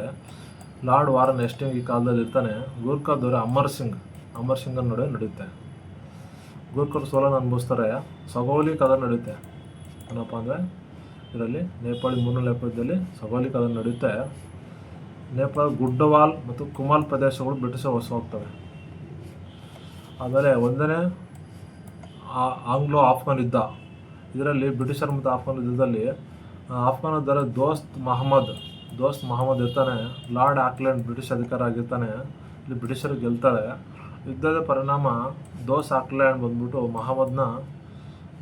ಲಾರ್ಡ್ ವಾರನ್ ಹೆಸ್ಟಿಂಗ್ಸ್ ಈ ಕಾಲದಲ್ಲಿ ಇರ್ತಾನೆ. ಗೂರ್ಖಾ ದೊರೆ ಅಮರ್ ಸಿಂಗನ ನಡುವೆ ನಡೆಯುತ್ತೆ. ಗೂರ್ಖರು ಸೋಲನ್ನು ಅನುಭವಿಸ್ತಾರೆ. ಸಗೋಲಿ ಕದನ ನಡೆಯುತ್ತೆ. ಏನಪ್ಪ ಅಂದರೆ ಇದರಲ್ಲಿ ಮೂರನೇ ನೇಪಾಳ ಯುದ್ಧದಲ್ಲಿ ಸಗೋಲಿ ಕದನ ನಡೆಯುತ್ತೆ. ನೇಪಾಳ ಗುಡ್ಡವಾಲ್ ಮತ್ತು ಕುಮಾಲ್ ಪ್ರದೇಶಗಳು ಬ್ರಿಟಿಷರು ವಶ ಹೋಗ್ತವೆ. ಆಮೇಲೆ ಒಂದನೇ ಆಂಗ್ಲೋ ಆಫ್ಘನ್ ಯುದ್ಧ. ಇದರಲ್ಲಿ ಬ್ರಿಟಿಷರ್ ಮತ್ತು ಆಫ್ಘನ್ ಯುದ್ಧದಲ್ಲಿ ಆಫ್ಘನ್ ದೊರೆ ದೋಸ್ತ್ ಮಹಮ್ಮದ್ ಇರ್ತಾನೆ. ಲಾರ್ಡ್ ಆಕ್ಲೆಂಡ್ ಬ್ರಿಟಿಷ್ ಅಧಿಕಾರಿ ಆಗಿರ್ತಾನೆ. ಇಲ್ಲಿ ಬ್ರಿಟಿಷರು ಗೆಲ್ತಾರೆ. ಯುದ್ಧದ ಪರಿಣಾಮ ದೋಸ್ತ್ ಆಕ್ಲೆಂಡ್ ಬಂದ್ಬಿಟ್ಟು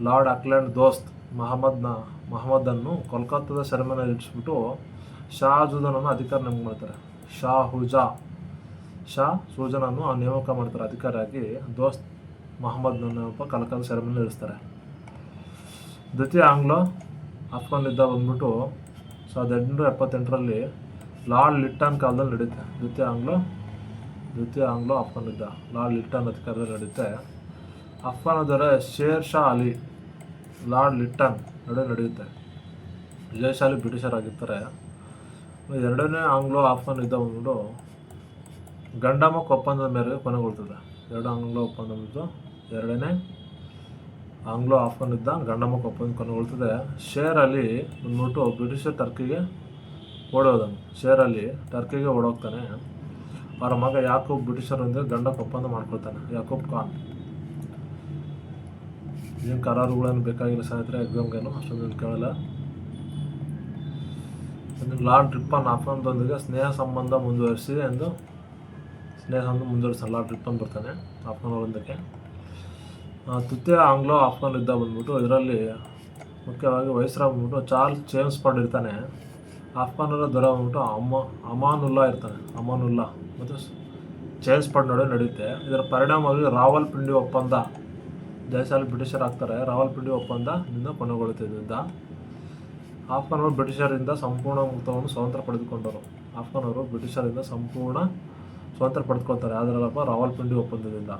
ಲಾರ್ಡ್ ಆಕ್ಲೆಂಡ್ ದೋಸ್ತ್ ಮಹಮ್ಮದನ್ನು ಕೋಲ್ಕತ್ತಾದ ಸೆರೆಮನೆಯಲ್ಲಿ ಇರಿಸ್ಬಿಟ್ಟು ಶೂಜನನ್ನು ಅಧಿಕಾರ ನೇಮಕ ಮಾಡ್ತಾರೆ. ಶೂಜನನ್ನು ನೇಮಕ ಮಾಡ್ತಾರೆ ಅಧಿಕಾರಿಯಾಗಿ. ದೋಸ್ತ್ ಮಹಮ್ಮದ್ನನ್ನು ಕಲ್ಕತ್ತಾ ಸೆರೆಮನೆಯಲ್ಲಿ ಇರಿಸ್ತಾರೆ. ದ್ವಿತೀಯ ಆಂಗ್ಲೋ ಆಫ್ಘನ್ ಯುದ್ಧ ಬಂದ್ಬಿಟ್ಟು 1878ರಲ್ಲಿ ಲಾರ್ಡ್ ಲಿಟ್ಟನ್ ಕಾಲದಲ್ಲಿ ನಡೆಯುತ್ತೆ. ದ್ವಿತೀಯ ಆಂಗ್ಲೋ ಆಫ್ಘನ್ ಯುದ್ಧ ಲಾರ್ಡ್ ಲಿಟ್ಟನ್ ಅಧಿಕಾರದಲ್ಲಿ ನಡೆಯುತ್ತೆ. ಅಫ್ಘಾನ ದೊರೆ share Shah Ali lord Lytton ನಡುವೆ ನಡೆಯುತ್ತೆ. ವಿಜಯಶಾಲಿ ಬ್ರಿಟಿಷರಾಗಿರ್ತಾರೆ. ಎರಡನೇ ಆಂಗ್ಲೋ ಆಫ್ಘನ್ ಯುದ್ಧ ಬಂದ್ಬಿಟ್ಟು ಗಂಡಮಕ್ ಒಪ್ಪಂದದ ಮೇರೆಗೆ ಕೊನೆಗೊಳ್ತದೆ. ಎರಡನೇ ಆಂಗ್ಲೋ ಆಫ್ಘನ್ ಯುದ್ಧ ಗಂಡಮಕ್ ಒಪ್ಪಂದ ಕೊನೆಗೊಳ್ತದೆ. ಶೇರ್ ಅಲಿ ಬಂದ್ಬಿಟ್ಟು ಬ್ರಿಟಿಷರ್ ಟರ್ಕಿಗೆ ಓಡೋಗ್ತಾನೆ. ಅವರ ಮಗ ಯಾಕೂಬ್ ಬ್ರಿಟಿಷರೊಂದಿಗೆ ಗಂಡಕ್ಕೆ ಒಪ್ಪಂದ ಮಾಡ್ಕೊಳ್ತಾನೆ. ಯಾಕೂಬ್ ಖಾನ್. ಏನು ಕರಾರುಗಳನ್ನು ಬೇಕಾಗಿಲ್ಲ ಸ್ನೇಹಿತರೆ, ಎಕ್ಸಾಮ್ಗೇನು ಅಷ್ಟೊಂದು ಕೇಳಲ್ಲ. ಲಾರ್ಡ್ ರಿಪ್ಪನ್ ಆಫ್ಘನ್ದೊಂದಿಗೆ ಸ್ನೇಹ ಸಂಬಂಧ ಮುಂದುವರಿಸ್ತಾನೆ. ಲಾರ್ಡ್ ರಿಪ್ಪನ್ ಬರ್ತಾನೆ ಆಫ್ಘನ್ ಅವರೊಂದಕ್ಕೆ. ತೃತೀಯ ಆಂಗ್ಲೋ ಆಫ್ಘನ್ ಯುದ್ಧ ಬಂದ್ಬಿಟ್ಟು ಇದರಲ್ಲಿ ಮುಖ್ಯವಾಗಿ ವೈಸ್ರಾಯ್ ಬಂದ್ಬಿಟ್ಟು ಚಾರ್ಲ್ಸ್ ಚೇಮ್ಸ್ಫರ್ಡ್ ಇರ್ತಾನೆ. ಆಫ್ಘಾನರ ದೊರೆ ಬಂದ್ಬಿಟ್ಟು ಅಮಾನುಲ್ಲಾ ಇರ್ತಾನೆ. ಮತ್ತು ಚೇಮ್ಸ್ಫರ್ಡ್ ನಡುವೆ ನಡೆಯುತ್ತೆ. ಇದರ ಪರಿಣಾಮವಾಗಿ ರಾವಲ್ಪಿಂಡಿ ಒಪ್ಪಂದ, ಜಯಶಾಲಿ ಬ್ರಿಟಿಷರ್ ಆಗ್ತಾರೆ. ರಾವಲ್ಪಿಂಡಿ ಒಪ್ಪಂದದಿಂದ ಕೊನೆಗೊಳ್ಳುತ್ತೆ ಯುದ್ಧ. ಆಫ್ಘಾನರು ಬ್ರಿಟಿಷರಿಂದ ಸಂಪೂರ್ಣ ಮುಕ್ತವನ್ನು ಸ್ವಾತಂತ್ರ್ಯ ಪಡೆದುಕೊಂಡರು. ಆಫ್ಘಾನರು ಬ್ರಿಟಿಷರಿಂದ ಸಂಪೂರ್ಣ ಸ್ವಾತಂತ್ರ್ಯ ಪಡೆದುಕೊಳ್ತಾರೆ. ಅದರಲ್ಲಪ್ಪ ರಾವಲ್ಪಿಂಡಿ ಒಪ್ಪಂದದಿಂದ.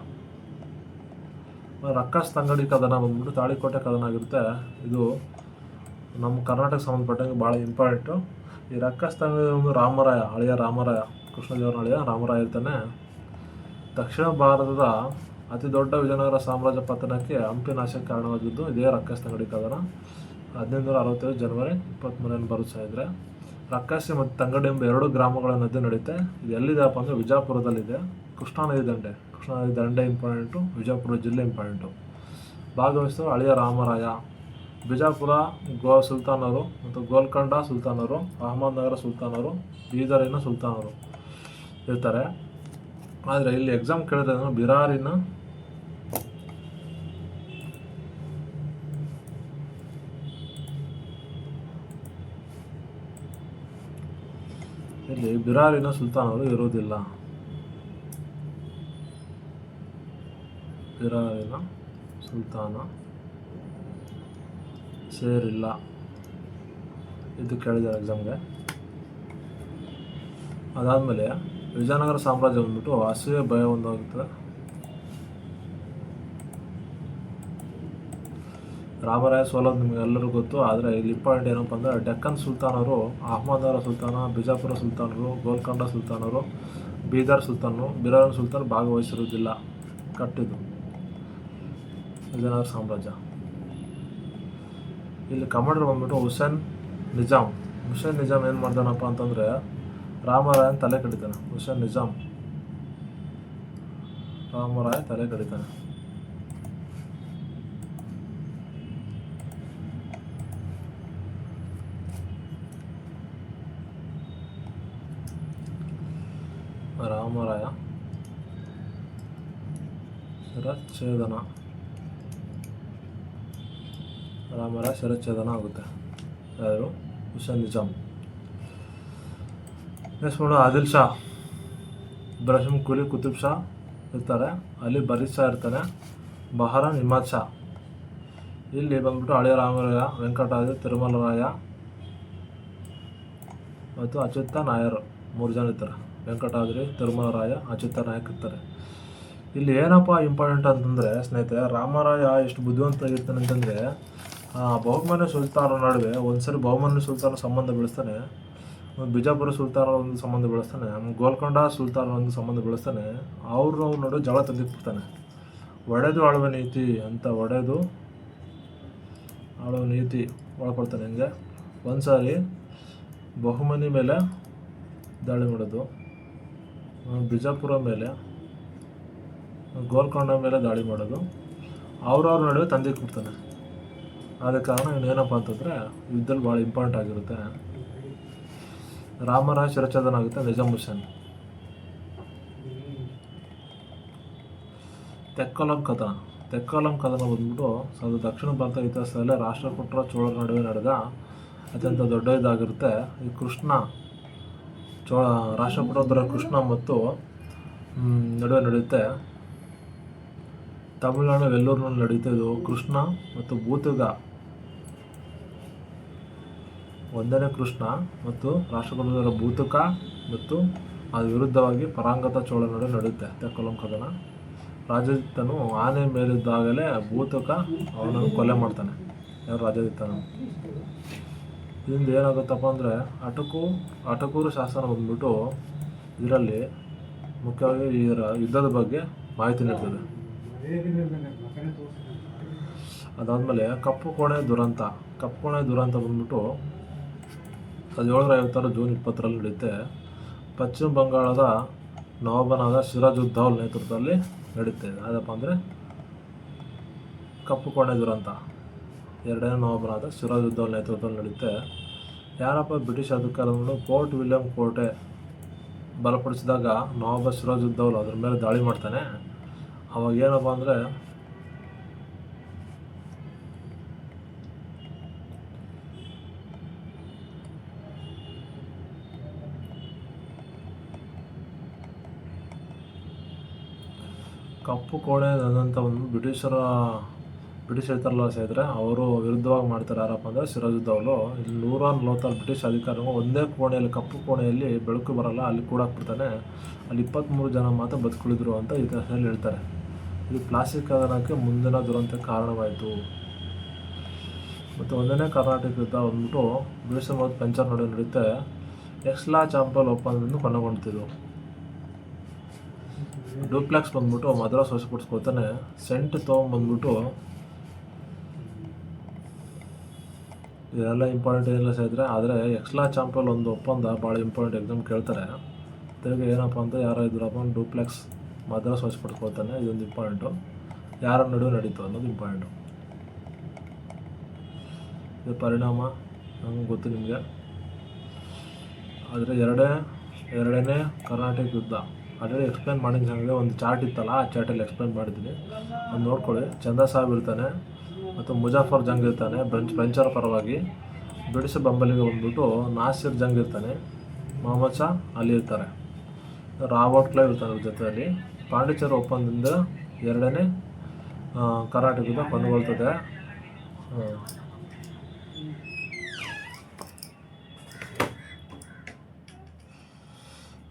ರಕ್ಕಸ್ ತಂಗಡಿ ಕದನ ಬಂದ್ಬಿಟ್ಟು ತಾಳಿಕೋಟೆ ಕದನ ಆಗಿರುತ್ತೆ. ಇದು ನಮ್ಮ ಕರ್ನಾಟಕ ಸಂಬಂಧಪಟ್ಟಂಗೆ ಭಾಳ ಇಂಪಾರ್ಟೆಂಟು. ಈ ರಕ್ಕಸ್ ತಂಗಡಿ ಒಂದು ರಾಮರಾಯ ಕೃಷ್ಣದೇವರ ಅಳಿಯ ರಾಮರಾಯ ಇರ್ತಾನೆ. ದಕ್ಷಿಣ ಭಾರತದ ಅತಿ ದೊಡ್ಡ ವಿಜಯನಗರ ಸಾಮ್ರಾಜ್ಯ ಪತನಕ್ಕೆ ಹಂಪಿ ನಾಶಕ್ಕೆ ಕಾರಣವಾಗಿದ್ದು ಇದೇ ರಕ್ಕಸ್ ತಂಗಡಿ ಕದನ. 1565 ಜನವರಿ 23 ಬರುತ್ತೆ ಸ್ನೇಹಿತರೆ. ರಕ್ಕಸಿ ಮತ್ತು ತಂಗಡಿ ಎಂಬ 2 ಗ್ರಾಮಗಳ ನದಿ ನಡೆಯುತ್ತೆ. ಇದು ಎಲ್ಲಿದೆಯಪ್ಪ ಅಂದರೆ ವಿಜಯಪುರದಲ್ಲಿದೆ. ಕೃಷ್ಣಾ ನದಿ ದಂಡೆ ಇಂಪಾರ್ಟೆಂಟು. ವಿಜಯಪುರ ಜಿಲ್ಲೆ ಇಂಪಾರ್ಟೆಂಟು. ಭಾಗವಹಿಸಿದ ಅಳಿಯ ರಾಮರಾಯ. ಬಿಜಾಪುರ ಸುಲ್ತಾನರು ಮತ್ತು ಗೋಲ್ಕೊಂಡ ಸುಲ್ತಾನರು, ಅಹಮದ್ನಗರ ಸುಲ್ತಾನರು, ಬೀದರಿನ ಸುಲ್ತಾನರು ಇರ್ತಾರೆ. ಆದರೆ ಇಲ್ಲಿ ಎಕ್ಸಾಮ್ ಕೇಳಿದ್ರೆ ಬಿರಾರಿನ ಸುಲ್ತಾನರು ಇರುವುದಿಲ್ಲ. ಬಿರಾರಿನ ಸುಲ್ತಾನ ಸೇರಿಲ್ಲ. ಇದು ಕೇಳಿದ್ದಾರೆ ಎಕ್ಸಾಮ್ಗೆ. ಅದಾದಮೇಲೆ ವಿಜಯನಗರ ಸಾಮ್ರಾಜ್ಯ ಬಂದ್ಬಿಟ್ಟು ಅಸೂಯೆ ಭಯ ಒಂದಾಗುತ್ತೆ. ರಾಮರಾಯ ಸೋಲೋದು ನಿಮಗೆಲ್ಲರಿಗೂ ಗೊತ್ತು. ಆದರೆ ಇಲ್ಲಿ ಇಂಪಾರ್ಟೆಂಟ್ ಏನಪ್ಪ ಅಂದರೆ ಡೆಕ್ಕನ್ ಸುಲ್ತಾನರು, ಅಹಮದರ ಸುಲ್ತಾನ, ಬಿಜಾಪುರ ಸುಲ್ತಾನರು, ಗೋಲ್ಕೊಂಡ ಸುಲ್ತಾನರು, ಬೀದರ್ ಸುಲ್ತಾನರು ಭಾಗವಹಿಸಿರುವುದಿಲ್ಲ. ಕಟ್ಟಿದ್ದು ವಿಜಯನಗರ ಸಾಮ್ರಾಜ್ಯ. ಇಲ್ಲಿ ಕಮಾಂಡರ್ ಬಂದ್ಬಿಟ್ಟು ಹುಸೇನ್ ನಿಜಾಮ್ ಏನು ಮಾಡ್ತಾನಪ್ಪ ಅಂತಂದರೆ ರಾಮರಾಯನ ತಲೆ ಕಡಿತಾನೆ. ರಾಮರಾಯ ತಲೆ ಕಡಿತಾನೆ. ರಾಮರಾಯ ಶಿರಚ್ಛೇದನ. ರಾಮರ ಶಿರಚ್ಛೇದನ ಆಗುತ್ತೆ. ಯಾರು? ಹುಸೇನ್ ನಿಜಾಮ್. ನೆಕ್ಸ್ಟ್ ನೋಡೋಣ ಆದಿಲ್ ಶಾ. ಇಬ್ರಾಹಿಂ ಕುಲಿ ಕುತುಬ್ ಶಾ ಇರ್ತಾರೆ, ಅಲ್ಲಿ ಬರೀದ್ ಶಾ ಇರ್ತಾನೆ, ಬಹರಾನ್ ಇಮಾದ್ ಶಾ. ಇಲ್ಲಿ ಬಂದ್ಬಿಟ್ಟು ಹಳೆಯ ರಾಮರಾಯ, ವೆಂಕಟಾದ್ರಿ, ತಿರುಮಲರಾಯ ಮತ್ತು ಅಚ್ಯುತ ನಾಯರ್ 3 ಜನ ಇರ್ತಾರೆ. ವೆಂಕಟಾದ್ರಿ, ತಿರುಮಲರಾಯ, ಅಚ್ಯುತ ನಾಯಕ್ ಇರ್ತಾರೆ. ಇಲ್ಲಿ ಏನಪ್ಪ ಇಂಪಾರ್ಟೆಂಟ್ ಅಂತಂದರೆ ಸ್ನೇಹಿತರೆ, ರಾಮರಾಯ ಎಷ್ಟು ಬುದ್ಧಿವಂತ ಆಗಿರ್ತಾನೆ ಅಂತಂದರೆ, ಬಹುಮನ್ಯ ಸುಲ್ತಾನರ ನಡುವೆ ಒಂದ್ಸರಿ ಬಹುಮನ್ಯ ಸುಲ್ತಾನ ಸಂಬಂಧ ಬೆಳೆಸ್ತಾನೆ, ಬಿಜಾಪುರ ಸುಲ್ತಾನರ ಒಂದು ಸಂಬಂಧ ಬೆಳೆಸ್ತಾನೆ, ಗೋಲ್ಕೊಂಡ ಸುಲ್ತಾನರ ಒಂದು ಸಂಬಂಧ ಬೆಳೆಸ್ತಾನೆ. ಅವ್ರ ನಡುವೆ ಜಗಳ ತಂದಿಟ್ಬಿಡ್ತಾನೆ. ಒಡೆದು ಆಳುವ ನೀತಿ ಅಂತ, ಒಡೆದು ಆಳುವ ನೀತಿ ಒಳಕೊಳ್ತಾನೆ. ಹಿಂಗೆ ಒಂದು ಸಾರಿ ಬಹುಮನಿ ಮೇಲೆ ದಾಳಿ ಮಾಡೋದು, ಬಿಜಾಪುರ ಮೇಲೆ, ಗೋಲ್ಕೊಂಡ ಮೇಲೆ ದಾಳಿ ಮಾಡೋದು, ಅವ್ರವ್ರ ನಡುವೆ ತಂದಿಟ್ಬಿಡ್ತಾನೆ. ಆದ ಕಾರಣ ಇನ್ನೇನಪ್ಪ ಅಂತಂದರೆ ಯುದ್ಧದಲ್ಲಿ ಭಾಳ ಇಂಪಾರ್ಟೆಂಟ್ ಆಗಿರುತ್ತೆ. ರಾಮರಾಯ ಶಿರಚ್ಛೇದನ ಆಗುತ್ತೆ ನಿಜಾಮ್ ಹುಸೇನ್. ತೆಕ್ಕಲಂ ಕದನ. ತೆಕ್ಕಲಂ ಕದನ ಬಂದ್ಬಿಟ್ಟು ದಕ್ಷಿಣ ಭಾರತ ಇತಿಹಾಸದಲ್ಲೇ ರಾಷ್ಟ್ರಕೂಟರ ಚೋಳರ ನಡುವೆ ನಡೆದ ಅತ್ಯಂತ ದೊಡ್ಡ ಇದಾಗಿರುತ್ತೆ. ಈ ಕೃಷ್ಣ ರಾಷ್ಟ್ರಕೂಟರ ಕೃಷ್ಣ ಮತ್ತು ನಡುವೆ ನಡೆಯುತ್ತೆ. ತಮಿಳುನಾಡು ವೆಲ್ಲೂರಿನಲ್ಲಿ ನಡೆಯುತ್ತೆ. ಇದು ಕೃಷ್ಣ ಮತ್ತು ಬೂತುಗ, ಒಂದನೇ ಕೃಷ್ಣ ಮತ್ತು ರಾಷ್ಟ್ರಕೂಟರ ಬೂತುಕ ಮತ್ತು ಅದು ವಿರುದ್ಧವಾಗಿ ಪರಾಂಗತ ಚೋಳ ನಡುವೆ ನಡೆಯುತ್ತೆ ತೆಕ್ಕಲಂ ಕದನ. ರಾಜದಿತ್ತನು ಆನೆ ಮೇಲಿದ್ದಾಗಲೇ ಬೂತುಕ ಅವನನ್ನು ಕೊಲೆ ಮಾಡ್ತಾನೆ. ಯಾರು? ರಾಜದಿತ್ತನು. ಇದರಿಂದ ಏನಾಗುತ್ತಪ್ಪ ಅಂದರೆ ಅಟಕೂರು ಶಾಸನ ಬಂದ್ಬಿಟ್ಟು ಇದರಲ್ಲಿ ಮುಖ್ಯವಾಗಿ ಇದರ ಯುದ್ಧದ ಬಗ್ಗೆ ಮಾಹಿತಿ ನೀಡ್ತದೆ. ಅದಾದಮೇಲೆ ಕಪ್ಪು ಕೋಣೆ ದುರಂತ. ಕಪ್ಪು ಕೋಣೆ ದುರಂತ ಬಂದ್ಬಿಟ್ಟು 1756 ಜೂನ್ 20ರಲ್ಲಿ ನಡೆಯುತ್ತೆ. ಪಶ್ಚಿಮ ಬಂಗಾಳದ ನವಾಬನಾದ ಸಿರಾಜುದ್ದೌಲ್ ನೇತೃತ್ವದಲ್ಲಿ ನಡೆಯುತ್ತೆ. ಯಾವುದಪ್ಪ ಅಂದರೆ ಕಪ್ಪು ಕೋಣೆ ದುರಂತ 2ನೇ ನವಾಬನಾದ ಸಿರಾಜುದ್ದೌಲ್ ನೇತೃತ್ವದಲ್ಲಿ ನಡೆಯುತ್ತೆ. ಯಾರಪ್ಪ ಬ್ರಿಟಿಷ್ ಅಧಿಕಾರವನ್ನು ಫೋರ್ಟ್ ವಿಲಿಯಂ ಕೋಟೆ ಬಲಪಡಿಸಿದಾಗ ನವಾಬ ಸಿರಾಜುದ್ದೌಲ್ ಅದ್ರ ಮೇಲೆ ದಾಳಿ ಮಾಡ್ತಾನೆ. ಅವಾಗ ಏನಪ್ಪ ಅಂದರೆ ಕಪ್ಪು ಕೋಣೆ ಅಂತ ಒಂದು ಬ್ರಿಟಿಷ್ ಇರ್ತಾರಲ್ಲ ಸೇರಿದ್ರೆ ಅವರು ವಿರುದ್ಧವಾಗಿ ಮಾಡ್ತಾರೆ. ಯಾರಪ್ಪ ಅಂದರೆ ಸಿರಾಜುದ್ದೌಲು. ಇಲ್ಲಿ 146 ಬ್ರಿಟಿಷ್ ಅಧಿಕಾರಿಗಳು ಒಂದೇ ಕೋಣೆಯಲ್ಲಿ, ಕಪ್ಪು ಕೋಣೆಯಲ್ಲಿ ಬೆಳಕು ಬರಲ್ಲ, ಅಲ್ಲಿ ಕೂಡಾಕ್ಬಿಡ್ತಾನೆ. ಅಲ್ಲಿ 23 ಜನ ಮಾತ್ರ ಬದುಕುಳಿದ್ರು ಅಂತ ಇತಿಹಾಸದಲ್ಲಿ ಹೇಳ್ತಾರೆ. ಇದು ಪ್ಲಾಸ್ಟಿಕ್ ಕದನಕ್ಕೆ ಮುಂದಿನ ದುರಂತಕ್ಕೆ ಕಾರಣವಾಯಿತು. ಮತ್ತು 1ನೇ ಕರ್ನಾಟಕ ಯುದ್ಧ ಬಂದ್ಬಿಟ್ಟು ಬ್ರಿಟಿಷ್ ಮತ್ತು ಪಂಚರ್ ನಡುವೆ ನಡೆಯುತ್ತೆ. ಎಕ್ಸ್ಲಾ ಚಾಂಪಲ್ ಒಪ್ಪಂದದಿಂದ ಕೊನೆಗೊಂಡಿದ್ದು. ಡೂಪ್ಲೆಕ್ಸ್ ಬಂದ್ಬಿಟ್ಟು ಮದ್ರಾಸ್ ವಶಪಡಿಸ್ಕೊಳ್ತಾನೆ. ಸೆಂಟ್ ತೊಗೊಂಬಂದ್ಬಿಟ್ಟು ಇದೆಲ್ಲ ಇಂಪಾರ್ಟೆಂಟ್ ಏನಿಲ್ಲ ಸೇರಿದ್ರೆ, ಆದರೆ ಎಕ್ಸ್ಲಾ ಚಾಂಪಲ್ ಒಂದು ಒಪ್ಪಂದ ಭಾಳ ಇಂಪಾರ್ಟೆಂಟ್, ಎಕ್ಸಾಮ್ ಕೇಳ್ತಾರೆ. ತಿರುಗಿ ಏನಪ್ಪ ಅಂತ ಯಾರೋ ಇದ್ರಪ್ಪ ಡೂಪ್ಲೆಕ್ಸ್ ಮದ್ರಾಸ್ ವಶಪಡಿಸ್ಕೊಳ್ತಾನೆ. ಇದೊಂದು ಇಂಪಾರ್ಟೆಂಟು. ಯಾರ ನಡುವೆ ನಡೀತು ಅನ್ನೋದು ಇಂಪಾರ್ಟೆಂಟು. ಇದು ಪರಿಣಾಮ ನಮ್ಗೆ ಗೊತ್ತು ನಿಮಗೆ. ಆದರೆ ಎರಡನೇ ಕರ್ನಾಟಕ ಯುದ್ಧ ಆಲ್ರೆಡಿ ಎಕ್ಸ್ಪ್ಲೇನ್ ಮಾಡಿದ್ದೀನಿ. ಒಂದು ಚಾರ್ಟ್ ಇತ್ತಲ್ಲ, ಆ ಚಾರ್ಟಲ್ಲಿ ಎಕ್ಸ್ಪ್ಲೇನ್ ಮಾಡಿದ್ದೀನಿ, ಒಂದು ನೋಡ್ಕೊಳ್ಳಿ. ಚಂದಾ ಸಾಹೇಬ್ ಇರ್ತಾನೆ ಮತ್ತು ಮುಜಾಫರ್ ಜಂಗ್ ಇರ್ತಾನೆ ಫ್ರೆಂಚರ ಪರವಾಗಿ. ಬ್ರಿಟಿಷ್ ಬೆಂಬಲಿಗೆ ಬಂದ್ಬಿಟ್ಟು ನಾಸಿರ್ ಜಂಗ್ ಇರ್ತಾನೆ, ಮೊಹಮ್ಮದ್ ಶಾ ಅಲ್ಲಿ ಇರ್ತಾರೆ, ರಾಬರ್ಟ್ ಕ್ಲೈವ್ ಇರ್ತಾನೆ ಅವ್ರ ಜೊತೆಯಲ್ಲಿ. ಪಾಂಡಿಚೇರಿ ಒಪ್ಪಂದದಿಂದ 2ನೇ ಕರ್ನಾಟಕ ಯುದ್ಧ ಕೊನೆಗೊಳ್ತದೆ.